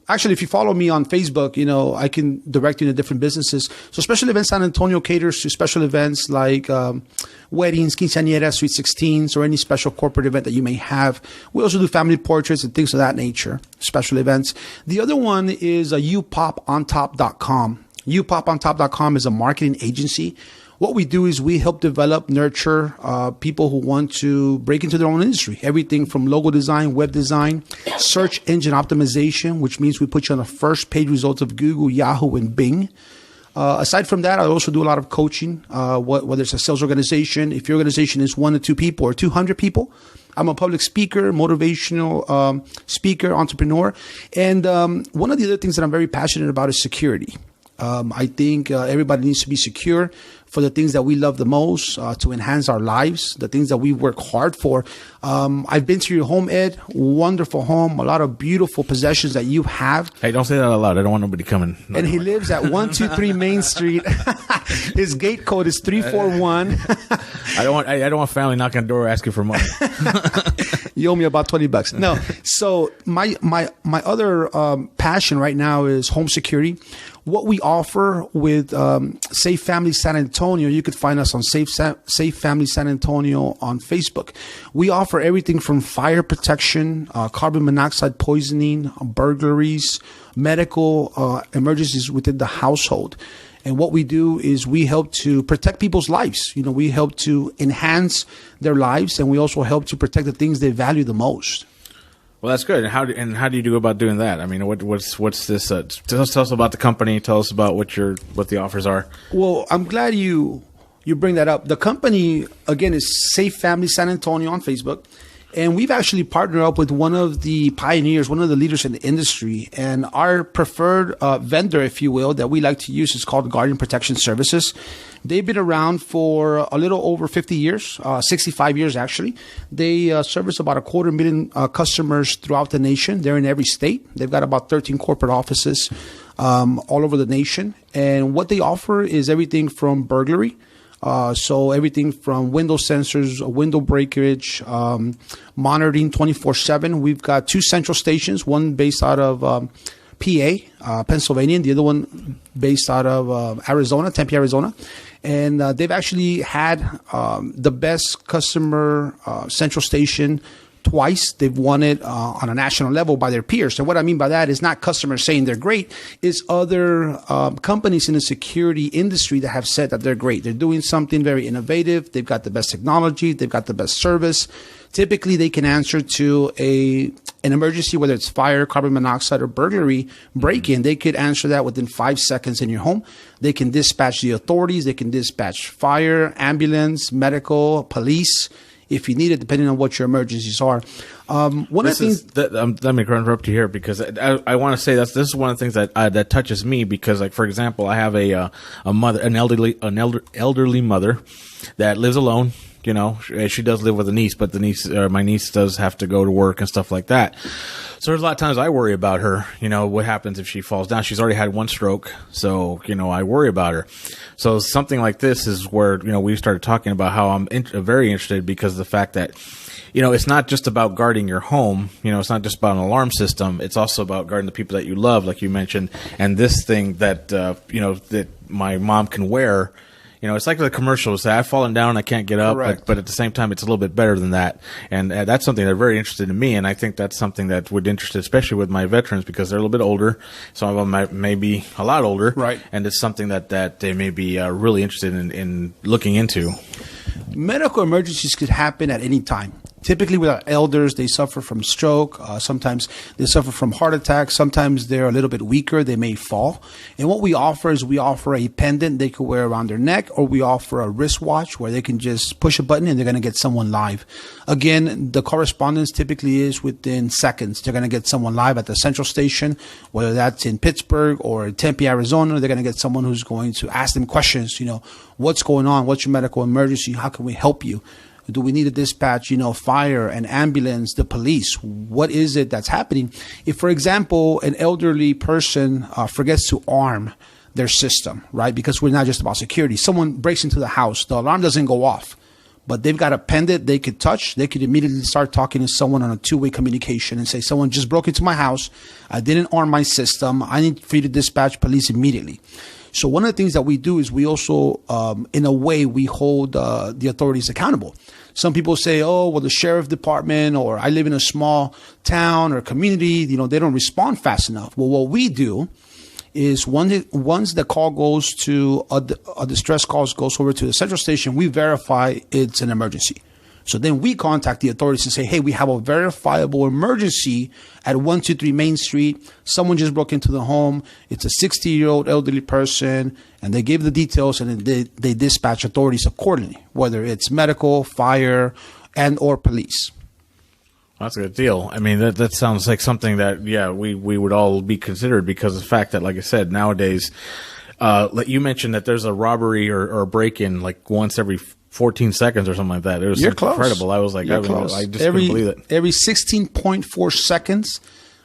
Actually, if you follow me on Facebook, I can direct you to different businesses. So Special Events San Antonio caters to special events like weddings, quinceañeras, sweet 16s, or any special corporate event that you may have. We also do family portraits and things of that nature, special events. The other one is youpopontop.com. Youpopontop.com is a marketing agency. What we do is we help develop, nurture people who want to break into their own industry. Everything from logo design, web design, search engine optimization, which means we put you on the first page results of Google, Yahoo, and Bing. Aside from that, I also do a lot of coaching, whether it's a sales organization. If your organization is 1 to 2 people or 200 people, I'm a public speaker, motivational speaker, entrepreneur. And one of the other things that I'm very passionate about is security. I think everybody needs to be secure for the things that we love the most, to enhance our lives, the things that we work hard for. I've been to your home, Ed. Wonderful home. A lot of beautiful possessions that you have. Hey, don't say that out loud. I don't want nobody coming. And he lives at 123 Main Street. His gate code is 341. I don't want family knocking on the door asking for money. You owe me about $20. No. So my other passion right now is home security. What we offer with Safe Family San Antonio, you could find us on Safe Family San Antonio on Facebook. We offer everything from fire protection, carbon monoxide poisoning, burglaries, medical emergencies within the household. And what we do is we help to protect people's lives. We help to enhance their lives, and we also help to protect the things they value the most. Well, that's good. And how do you do about doing that? I mean, what's this? Tell us about the company. Tell us about what the offers are. Well, I'm glad you you bring that up. The company, again, is Safe Family San Antonio on Facebook. And we've actually partnered up with one of the pioneers, one of the leaders in the industry. And our preferred vendor, if you will, that we like to use is called Guardian Protection Services. They've been around for a little over 50 years, 65 years actually. They service about 250,000 customers throughout the nation. They're in every state. They've got about 13 corporate offices all over the nation. And what they offer is everything from burglary. So everything from window sensors, window breakage, monitoring 24/7. We've got 2 central stations, one based out of PA, Pennsylvania, and the other one based out of Arizona, Tempe, Arizona. And they've actually had the best customer central station twice. They've won it on a national level by their peers. And what I mean by that is not customers saying they're great, it's other companies in the security industry that have said that they're great. They're doing something very innovative. They've got the best technology. They've got the best service. Typically, they can answer to an emergency, whether it's fire, carbon monoxide, or burglary break-in. They could answer that within 5 seconds in your home. They can dispatch the authorities. They can dispatch fire, ambulance, medical, police, if you need it, depending on what your emergencies are. One of the things let me interrupt you here because I want to say this is one of the things that touches me because, like, for example, I have a mother, an elderly mother that lives alone. You know, she does live with a niece, but my niece does have to go to work and stuff like that. So there's a lot of times I worry about her. You know, what happens if she falls down? She's already had 1 stroke, so I worry about her. So something like this is where we started talking about how I'm very interested because of the fact that it's not just about guarding your home. It's not just about an alarm system. It's also about guarding the people that you love, like you mentioned, and this thing that that my mom can wear. It's like the commercials say, I've fallen down, I can't get up, but at the same time, it's a little bit better than that. And that's something that's very interested in me. And I think that's something that would interest, especially with my veterans, because they're a little bit older. Some of them may be a lot older. Right. And it's something that they may be really interested in looking into. Medical emergencies could happen at any time. Typically with our elders, they suffer from stroke. Sometimes they suffer from heart attack. Sometimes they're a little bit weaker. They may fall. And what we offer is a pendant they could wear around their neck, or we offer a wristwatch where they can just push a button and they're going to get someone live. Again, the correspondence typically is within seconds. They're going to get someone live at the central station, whether that's in Pittsburgh or Tempe, Arizona. They're going to get someone who's going to ask them questions. What's going on? What's your medical emergency? How can we help you? Do we need to dispatch, fire, an ambulance, the police? What is it that's happening? If, for example, an elderly person forgets to arm their system, right? Because we're not just about security. Someone breaks into the house. The alarm doesn't go off, but they've got a pendant they could touch. They could immediately start talking to someone on a 2-way communication and say, someone just broke into my house. I didn't arm my system. I need for you to dispatch police immediately. So one of the things that we do is we also, in a way, we hold the authorities accountable. Some people say, oh, well, the sheriff department, or I live in a small town or community, they don't respond fast enough. Well, what we do is once the call goes to a distress call goes over to the central station, we verify it's an emergency. So then we contact the authorities and say, hey, we have a verifiable emergency at 123 Main Street. Someone just broke into the home. It's a 60-year-old elderly person, and they give the details, and they dispatch authorities accordingly, whether it's medical, fire, and or police. That's a good deal. I mean, that sounds like something that, we would all be considered because of the fact that, like I said, nowadays, like you mentioned that there's a robbery or a break-in like once every 14 seconds or something like that. It was incredible. I was like, I just couldn't believe it. Every 16.4 seconds,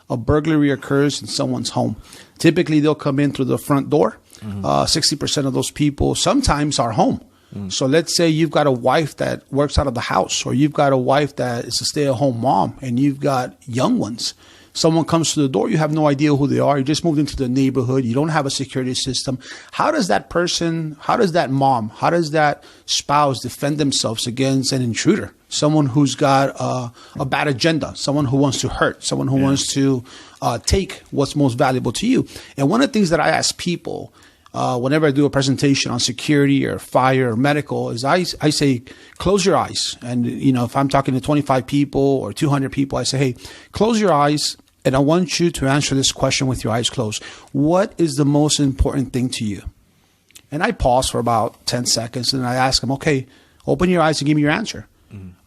a burglary occurs in someone's home. Typically, they'll come in through the front door. 60% of those people sometimes are home. So let's say you've got a wife that works out of the house, or you've got a wife that is a stay-at-home mom, and you've got young ones. Someone comes to the door, you have no idea who they are. You just moved into the neighborhood. You don't have a security system. How does that person, how does that mom, how does that spouse defend themselves against an intruder? Someone who's got a bad agenda, someone who wants to hurt, someone who wants to take what's most valuable to you. And one of the things that I ask people whenever I do a presentation on security or fire or medical is I say, close your eyes. And, if I'm talking to 25 people or 200 people, I say, hey, close your eyes. And I want you to answer this question with your eyes closed. What is the most important thing to you? And I pause for about 10 seconds and I ask them, okay, open your eyes and give me your answer.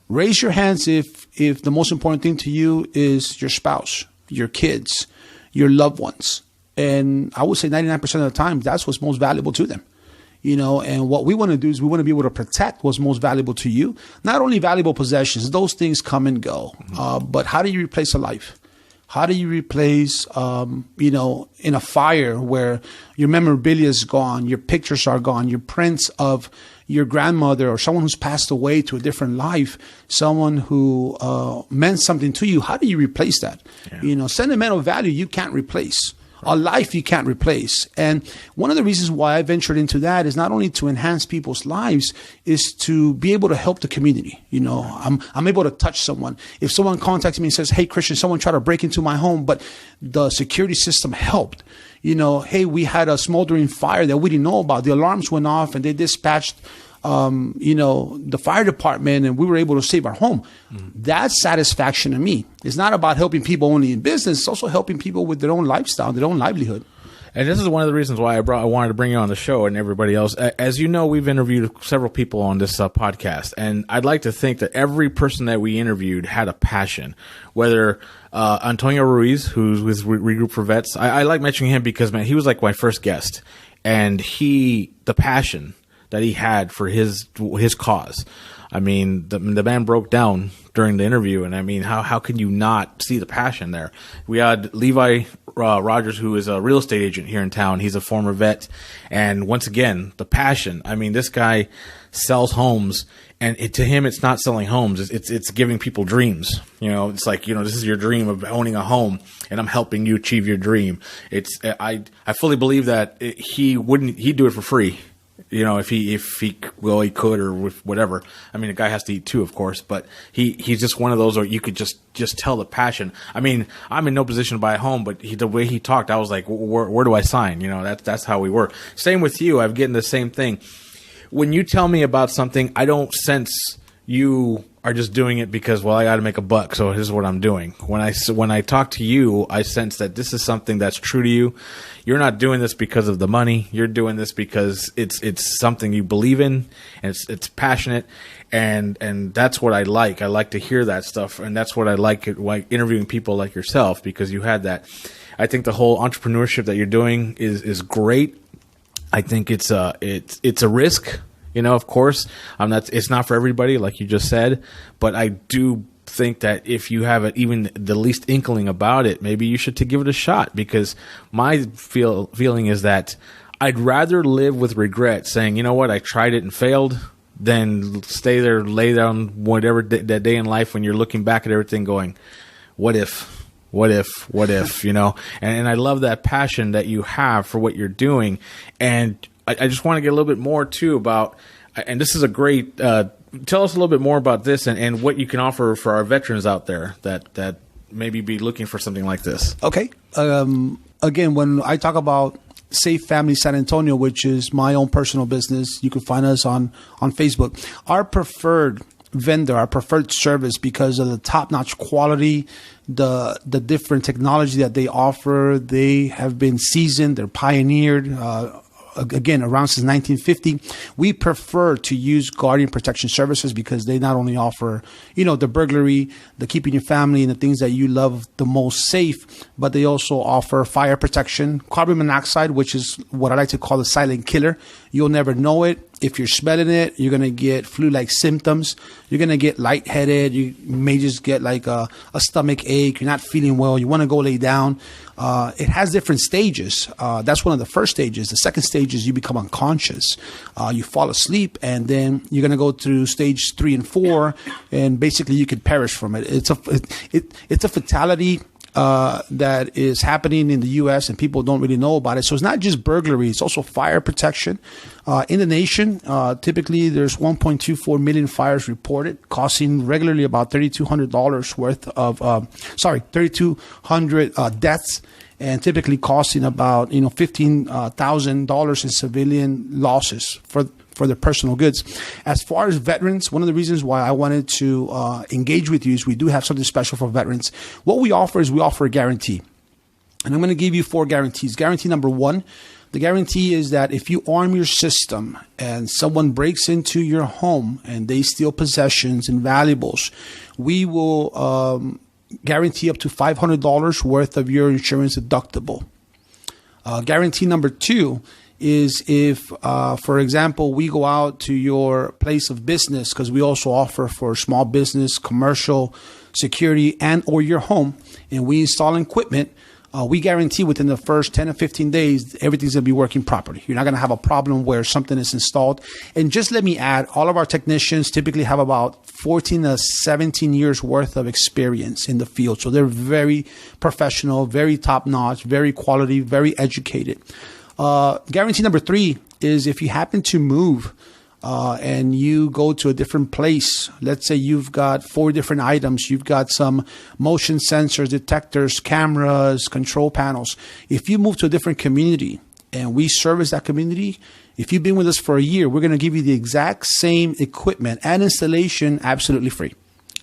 Raise your hands if the most important thing to you is your spouse, your kids, your loved ones. And I would say 99% of the time, that's what's most valuable to them. And what we want to do is we want to be able to protect what's most valuable to you. Not only valuable possessions, those things come and go, but how do you replace a life? How do you replace, in a fire where your memorabilia is gone, your pictures are gone, your prints of your grandmother or someone who's passed away to a different life, someone who meant something to you? How do you replace that? Yeah. Sentimental value you can't replace. A life you can't replace. And one of the reasons why I ventured into that is not only to enhance people's lives, is to be able to help the community. I'm able to touch someone. If someone contacts me and says, hey, Cristian, someone tried to break into my home, but the security system helped. Hey, we had a smoldering fire that we didn't know about. The alarms went off and they dispatched the fire department and we were able to save our home. That's satisfaction to me. It's not about helping people only in business. It's also helping people with their own lifestyle, their own livelihood. And this is one of the reasons why I wanted to bring you on the show and everybody else. As you know, we've interviewed several people on this podcast, and I'd like to think that every person that we interviewed had a passion. Whether Antonio Ruiz, who's with Regroup for Vets, I like mentioning him because, man, he was like my first guest, and the passion that he had for his cause. I mean, the man broke down during the interview, and I mean, how can you not see the passion there? We had Levi Rogers, who is a real estate agent here in town. He's a former vet, and once again, the passion. I mean, this guy sells homes, and to him, it's not selling homes. It's giving people dreams. It's like, this is your dream of owning a home, and I'm helping you achieve your dream. I fully believe that he'd do it for free. If he could, or with whatever. I mean, the guy has to eat too, of course, but he's just one of those where you could just tell the passion. I mean, I'm in no position to buy a home, but the way he talked, I was like, where do I sign? That's how we work. Same with you. I'm getting the same thing. When you tell me about something, I don't sense you are just doing it because, I got to make a buck, so here's what I'm doing. When I talk to you, I sense that this is something that's true to you. You're not doing this because of the money. You're doing this because it's something you believe in, and it's passionate, and that's what I like. I like to hear that stuff, and that's what I like interviewing people like yourself, because you had that. I think the whole entrepreneurship that you're doing is great. I think it's a risk. Of course, it's not for everybody, like you just said, but I do think that if you have even the least inkling about it, maybe you should give it a shot, because my feeling is that I'd rather live with regret saying, you know what, I tried it and failed, than stay there, lay down whatever that day in life when you're looking back at everything going, what if, and I love that passion that you have for what you're doing. And I just want to get a little bit more too about, and this is a great, tell us a little bit more about this and what you can offer for our veterans out there that maybe be looking for something like this. Okay. Again, when I talk about Safe Family San Antonio, which is my own personal business, you can find us on Facebook. Our preferred vendor, our preferred service, because of the top-notch quality, the different technology that they offer. They have been seasoned, they're pioneered, again, around since 1950. We prefer to use Guardian Protection Services because they not only offer, the burglary, the keeping your family and the things that you love the most safe, but they also offer fire protection, carbon monoxide, which is what I like to call the silent killer. You'll never know it. If you're smelling it, you're going to get flu-like symptoms. You're going to get lightheaded. You may just get like a stomach ache. You're not feeling well. You want to go lay down. It has different stages. That's one of the first stages. The second stage is you become unconscious. You fall asleep, and then you're going to go through stage 3 and 4, and basically you could perish from it. It's a fatality that is happening in the U.S. and people don't really know about it. So it's not just burglary; it's also fire protection. In the nation, typically there's 1.24 million fires reported, costing regularly about $3,200 worth of $3,200 deaths, and typically costing about $15,000 in civilian losses for their personal goods. As far as veterans, one of the reasons why I wanted to engage with you is we do have something special for veterans. What we offer is we offer a guarantee. And I'm going to give you 4 guarantees. Guarantee number 1, The guarantee is that if you arm your system and someone breaks into your home and they steal possessions and valuables, we will guarantee up to $500 worth of your insurance deductible. Guarantee number 2 is if, for example, we go out to your place of business, because we also offer for small business, commercial, security, and or your home, and we install equipment, we guarantee within the first 10 or 15 days, everything's going to be working properly. You're not going to have a problem where something is installed. And just let me add, all of our technicians typically have about 14 to 17 years worth of experience in the field. So they're very professional, very top-notch, very quality, very educated. Guarantee number 3 is if you happen to move and you go to a different place. Let's say you've got 4 different items. You've got some motion sensors, detectors, cameras, control panels. If you move to a different community and we service that community, if you've been with us for a year, we're going to give you the exact same equipment and installation absolutely free.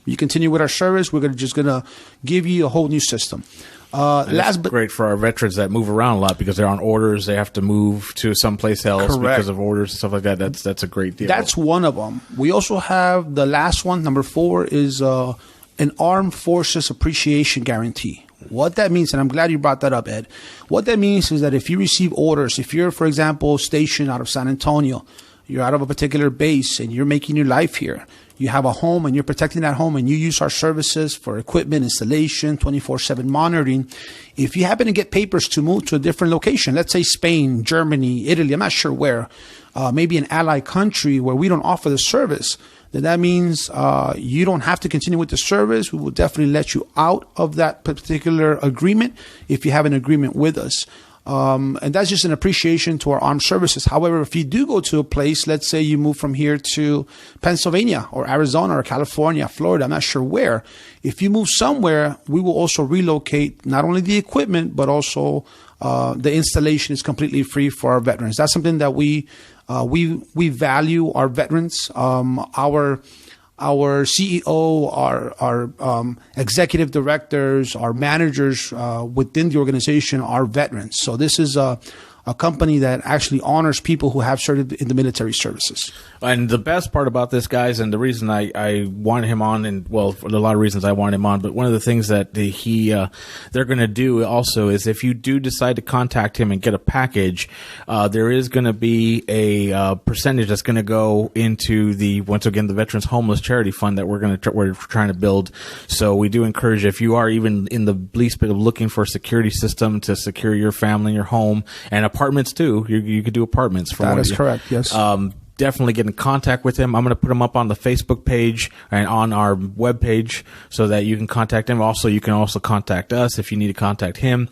You continue with our service, we're just going to give you a whole new system. Great for our veterans that move around a lot because they're on orders. They have to move to someplace else because of orders and stuff like that. That's a great deal. That's one of them. We also have the last one, number 4, is an Armed Forces Appreciation Guarantee. What that means, and I'm glad you brought that up, Ed. What that means is that if you receive orders, if you're, for example, stationed out of San Antonio, you're out of a particular base and you're making your life here, you have a home and you're protecting that home and you use our services for equipment, installation, 24/7 monitoring. If you happen to get papers to move to a different location, let's say Spain, Germany, Italy, I'm not sure where, maybe an allied country where we don't offer the service, then that means you don't have to continue with the service. We will definitely let you out of that particular agreement if you have an agreement with us. And that's just an appreciation to our armed services. However, if you do go to a place, let's say you move from here to Pennsylvania or Arizona or California, Florida, I'm not sure where. If you move somewhere, we will also relocate not only the equipment, but also the installation is completely free for our veterans. That's something that we value our veterans. Our CEO, our executive directors, our managers within the organization are veterans. So this is a company that actually honors people who have served in the military services. And the best part about this, guys, and the reason I wanted him on, and well, for a lot of reasons I wanted him on, but one of the things that they're going to do also is if you do decide to contact him and get a package, there is going to be a percentage that's going to go into once again, the Veterans Homeless Charity Fund that we're trying to build. So we do encourage, if you are even in the least bit of looking for a security system to secure your family, your home, and apartments too. You could do apartments. That is correct. Yes. Definitely get in contact with him. I'm going to put him up on the Facebook page and on our webpage so that you can contact him. Also, you can also contact us if you need to contact him.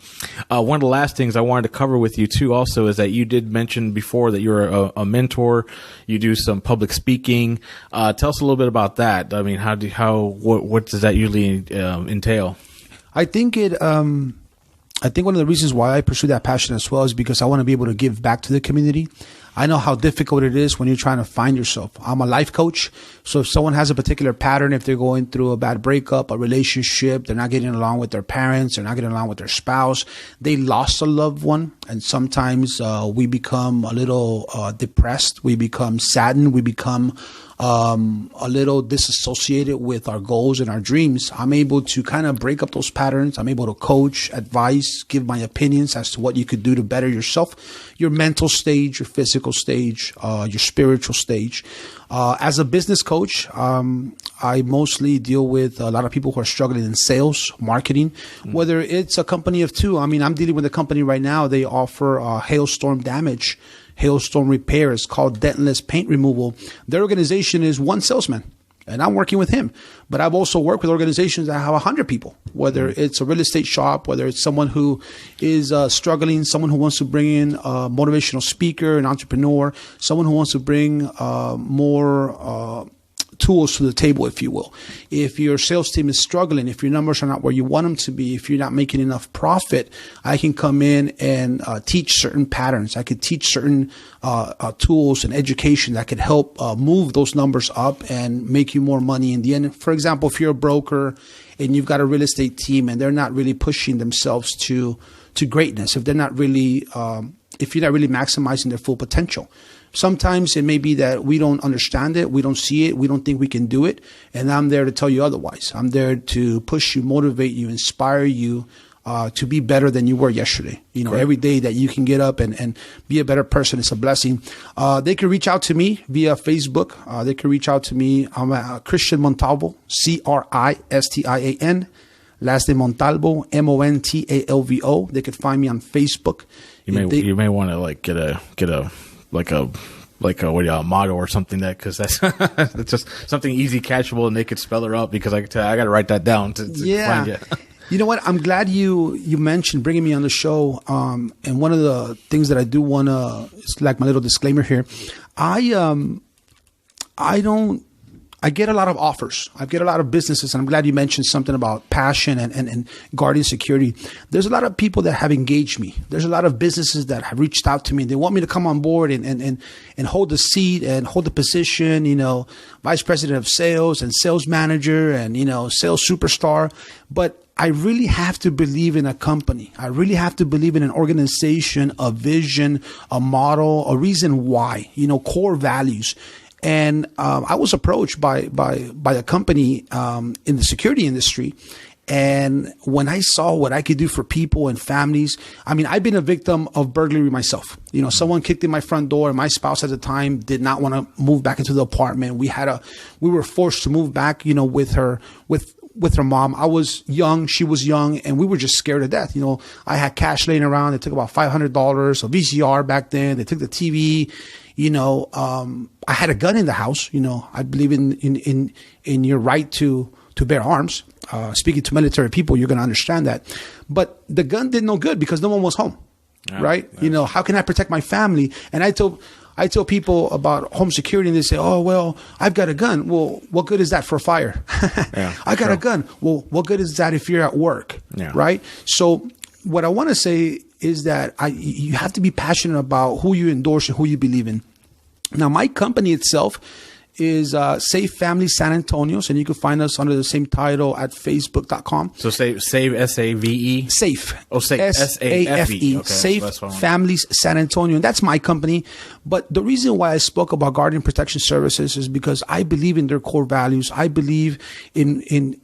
One of the last things I wanted to cover with you too also is that you did mention before that you're a mentor. You do some public speaking. Tell us a little bit about that. I mean, what does that usually entail? I think one of the reasons why I pursue that passion as well is because I want to be able to give back to the community. I know how difficult it is when you're trying to find yourself. I'm a life coach. So if someone has a particular pattern, if they're going through a bad breakup, a relationship, they're not getting along with their parents, they're not getting along with their spouse, they lost a loved one. And sometimes we become a little depressed. We become saddened. We become a little disassociated with our goals and our dreams. I'm able to kind of break up those patterns. I'm able to coach, advise, give my opinions as to what you could do to better yourself, your mental stage, your physical stage, your spiritual stage. As a business coach, I mostly deal with a lot of people who are struggling in sales, marketing, whether it's a company of 2. I mean, I'm dealing with a company right now. They offer hailstorm damage, hailstorm repair. It's called dentless paint removal. Their organization is one salesman, and I'm working with him. But I've also worked with organizations that have 100 people, whether it's a real estate shop, whether it's someone who is struggling, someone who wants to bring in a motivational speaker, an entrepreneur, someone who wants to bring more tools to the table, if you will. If your sales team is struggling, if your numbers are not where you want them to be, if you're not making enough profit, I can come in and teach certain patterns. I could teach certain tools and education that could help move those numbers up and make you more money in the end. For example, if you're a broker and you've got a real estate team and they're not really pushing themselves to greatness, if they're not really if you're not really maximizing their full potential. Sometimes it may be that we don't understand it, we don't see it, we don't think we can do it, and I'm there to tell you otherwise. I'm there to push you, motivate you, inspire you to be better than you were yesterday. Every day that you can get up and be a better person is a blessing. They can reach out to me via Facebook. They can reach out to me. I'm Cristian Montalvo, Cristian. Last name Montalvo, Montalvo. They could find me on Facebook. You may want to like get a motto or something because that's it's just something easy catchable and they could spell it out because I got to write that down to find you. You know what? I'm glad you mentioned bringing me on the show. And one of the things that I do want to, it's like my little disclaimer here. I get a lot of offers. I get a lot of businesses, and I'm glad you mentioned something about passion and guarding security. There's a lot of people that have engaged me. There's a lot of businesses that have reached out to me. They want me to come on board and hold the seat and hold the position, vice president of sales and sales manager and, sales superstar. But I really have to believe in a company. I really have to believe in an organization, a vision, a model, a reason why, core values. And I was approached by a company in the security industry. And when I saw what I could do for people and families, I've been a victim of burglary myself. Someone kicked in my front door, and my spouse at the time did not want to move back into the apartment. We were forced to move back, with her mom. I was young, she was young, and we were just scared to death. I had cash laying around. They took about $500, a VCR back then. They took the TV. I had a gun in the house. I believe in your right to bear arms. Speaking to military people, you're going to understand that. But the gun did no good because no one was home, right? How can I protect my family? And I tell people about home security, and they say, "Oh, well, I've got a gun." Well, what good is that for fire? I got a gun. Well, what good is that if you're at work, right? So what I want to say is that you have to be passionate about who you endorse and who you believe in. Now, my company itself is Safe Family San Antonio, and you can find us under the same title at facebook.com. So save SAVE? Safe. Oh, Safe. SAFE. Okay, Safe Families San Antonio. And that's my company. But the reason why I spoke about Guardian Protection Services is because I believe in their core values. I believe in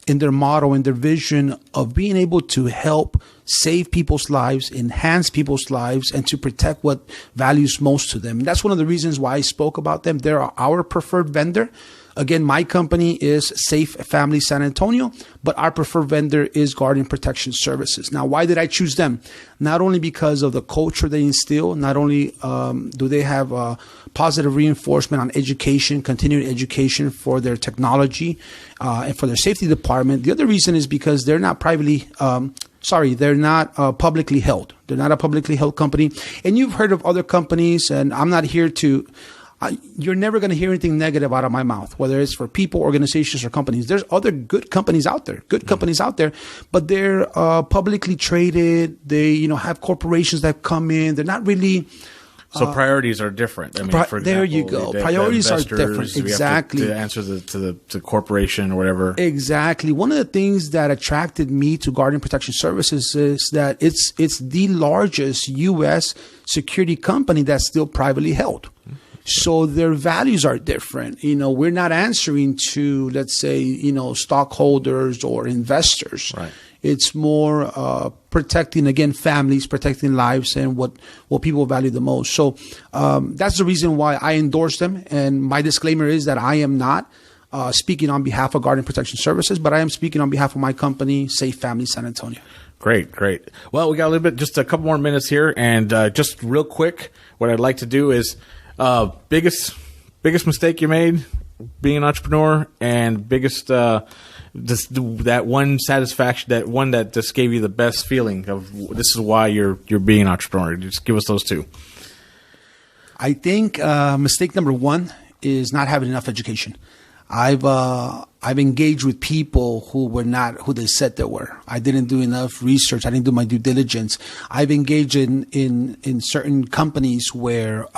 their motto and their vision of being able to help save people's lives, enhance people's lives, and to protect what values most to them. And that's one of the reasons why I spoke about them. They're our preferred vendor. Again, my company is Safe Family San Antonio, but our preferred vendor is Guardian Protection Services. Now, why did I choose them? Not only because of the culture they instill, not only do they have positive reinforcement on education, continuing education for their technology and for their safety department. The other reason is because they're not publicly held. They're not a publicly held company. And you've heard of other companies, and I'm not here to... you're never going to hear anything negative out of my mouth, whether it's for people, organizations, or companies. There's other good companies out there, but they're publicly traded. They, have corporations that come in. They're not really... So priorities are different. For example, there you go. Priorities are different. Exactly. To answer to corporation or whatever. Exactly. One of the things that attracted me to Guardian Protection Services is that it's the largest U.S. security company that's still privately held. So their values are different. We're not answering to, let's say, stockholders or investors. Right. It's more protecting, again, families, protecting lives, and what people value the most. So that's the reason why I endorse them. And my disclaimer is that I am not speaking on behalf of Guardian Protection Services, but I am speaking on behalf of my company, Safe Family San Antonio. Great. Well, we got just a couple more minutes here. And just real quick, what I'd like to do is biggest mistake you made being an entrepreneur, and biggest... that one satisfaction, that one that just gave you the best feeling of this is why you're being an entrepreneur. Just give us those two. I think mistake number one is not having enough education. I've I've engaged with people who were not who they said they were. I didn't do enough research. I didn't do my due diligence. I've engaged in certain companies where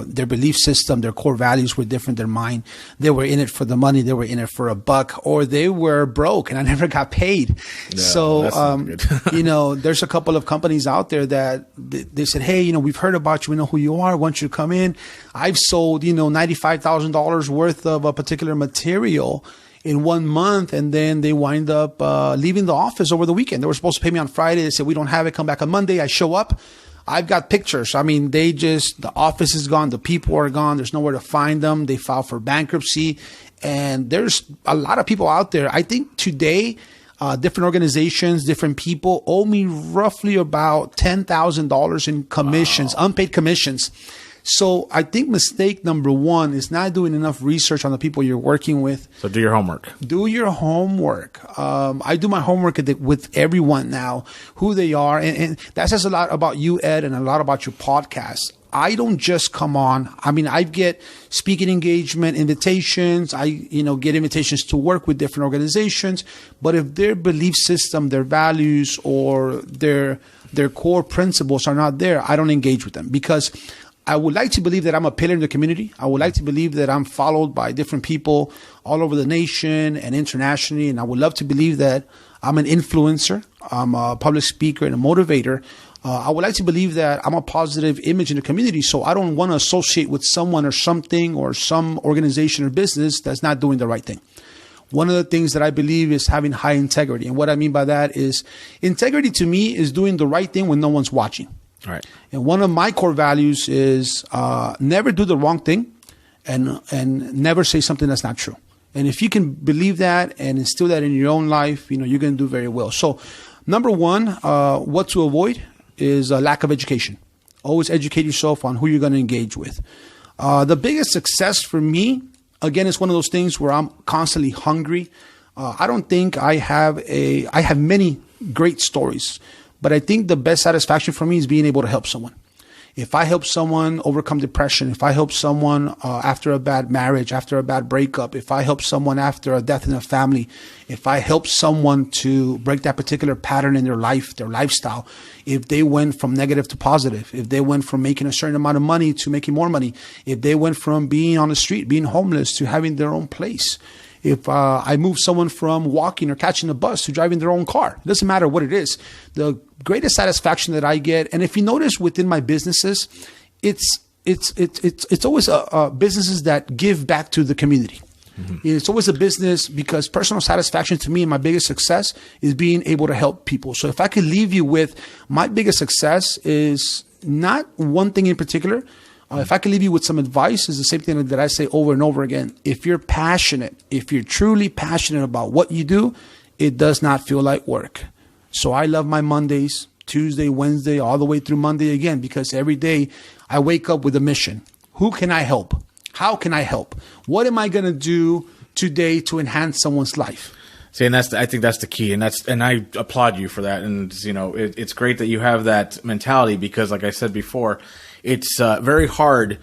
their belief system, their core values were different than mine. They were in it for the money. They were in it for a buck, or they were broke and I never got paid. Yeah, so, there's a couple of companies out there that they said, hey, we've heard about you. We know who you are. I want you to come in. I've sold, $95,000 worth of a particular material in 1 month, and then they wind up leaving the office over the weekend. They were supposed to pay me on Friday. They said, we don't have it. Come back on Monday. I show up. I've got pictures. I mean, the office is gone. The people are gone. There's nowhere to find them. They filed for bankruptcy. And there's a lot of people out there. I think today, different organizations, different people owe me roughly about $10,000 in commissions, unpaid commissions. So I think mistake number one is not doing enough research on the people you're working with. So do your homework. Do your homework. I do my homework with everyone now, who they are. And that says a lot about you, Ed, and a lot about your podcast. I don't just come on. I mean, I get speaking engagement invitations. I, get invitations to work with different organizations. But if their belief system, their values, or their core principles are not there, I don't engage with them, because I would like to believe that I'm a pillar in the community. I would like to believe that I'm followed by different people all over the nation and internationally. And I would love to believe that I'm an influencer. I'm a public speaker and a motivator. I would like to believe that I'm a positive image in the community. So I don't want to associate with someone or something or some organization or business that's not doing the right thing. One of the things that I believe is having high integrity. And what I mean by that is integrity to me is doing the right thing when no one's watching. All right. And one of my core values is never do the wrong thing and never say something that's not true. And if you can believe that and instill that in your own life, you're going to do very well. So number one, what to avoid is a lack of education. Always educate yourself on who you're going to engage with. The biggest success for me, again, is one of those things where I'm constantly hungry. I don't think I have many great stories. But I think the best satisfaction for me is being able to help someone. If I help someone overcome depression, if I help someone after a bad marriage, after a bad breakup, if I help someone after a death in a family, if I help someone to break that particular pattern in their life, their lifestyle, if they went from negative to positive, if they went from making a certain amount of money to making more money, if they went from being on the street, being homeless, to having their own place, if I move someone from walking or catching a bus to driving their own car, it doesn't matter what it is. The greatest satisfaction that I get, and if you notice within my businesses, it's always businesses that give back to the community. Mm-hmm. It's always a business, because personal satisfaction to me and my biggest success is being able to help people. So if I could leave you with my biggest success is not one thing in particular. If I can leave you with some advice, is the same thing that I say over and over again. If you're passionate, if you're truly passionate about what you do, it does not feel like work. So I love my Mondays, Tuesday, Wednesday, all the way through Monday again, because every day I wake up with a mission. Who can I help? How can I help? What am I going to do today to enhance someone's life? See, and I think that's the key, and I applaud you for that. And it's great that you have that mentality, because, like I said before, it's very hard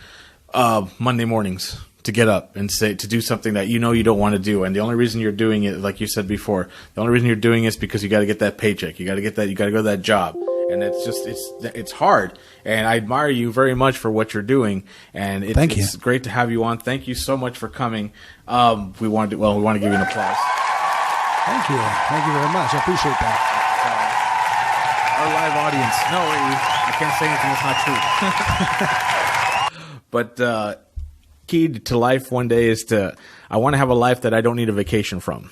Monday mornings to get up and to do something that you don't want to do, and the only reason you're doing it, like you said before, the only reason you're doing it is because you got to get that paycheck, you got to go to that job, and it's hard. And I admire you very much for what you're doing, and it's great to have you on. Thank you so much for coming. We want to give you an applause. Thank you very much. I appreciate that. Our live audience. No, I can't say anything that's not true. But key to life one day is I want to have a life that I don't need a vacation from,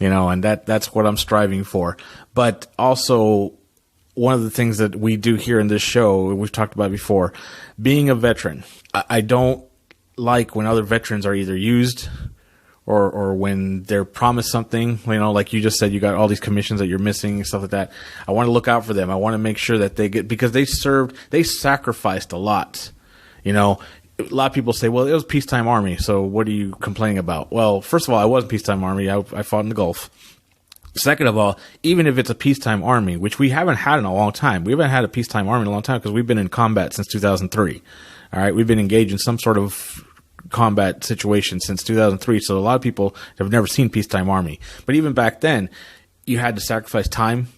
and that's what I'm striving for. But also, one of the things that we do here in this show, we've talked about before, being a veteran. I don't like when other veterans are either used or when they're promised something, like you just said, you got all these commissions that you're missing and stuff like that. I want to look out for them. I want to make sure that they get, because they sacrificed a lot. A lot of people say, well, it was peacetime army, so what are you complaining about? Well, first of all, I wasn't peacetime army. I fought in the Gulf. Second of all, even if it's a peacetime army, which we haven't had in a long time, we haven't had a peacetime army in a long time because we've been in combat since 2003. All right, we've been engaged in some sort of combat situation since 2003. So a lot of people have never seen Peacetime Army. But even back then, you had to sacrifice time.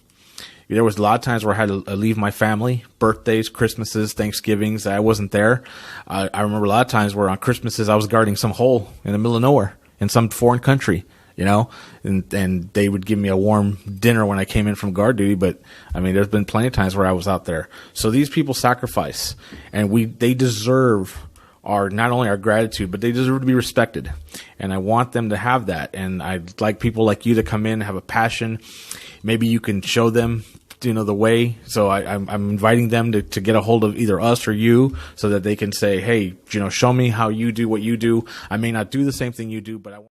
There was a lot of times where I had to leave my family, birthdays, Christmases, Thanksgivings. I wasn't there. I remember a lot of times where on Christmases I was guarding some hole in the middle of nowhere in some foreign country, you know, and they would give me a warm dinner when I came in from guard duty. But I mean, there's been plenty of times where I was out there. So these people sacrifice, and they deserve not only our gratitude, but they deserve to be respected. And I want them to have that. And I'd like people like you to come in, have a passion. Maybe you can show them, you know, the way. So I'm inviting them to get a hold of either us or you, so that they can say, hey, you know, show me how you do what you do. I may not do the same thing you do, but I want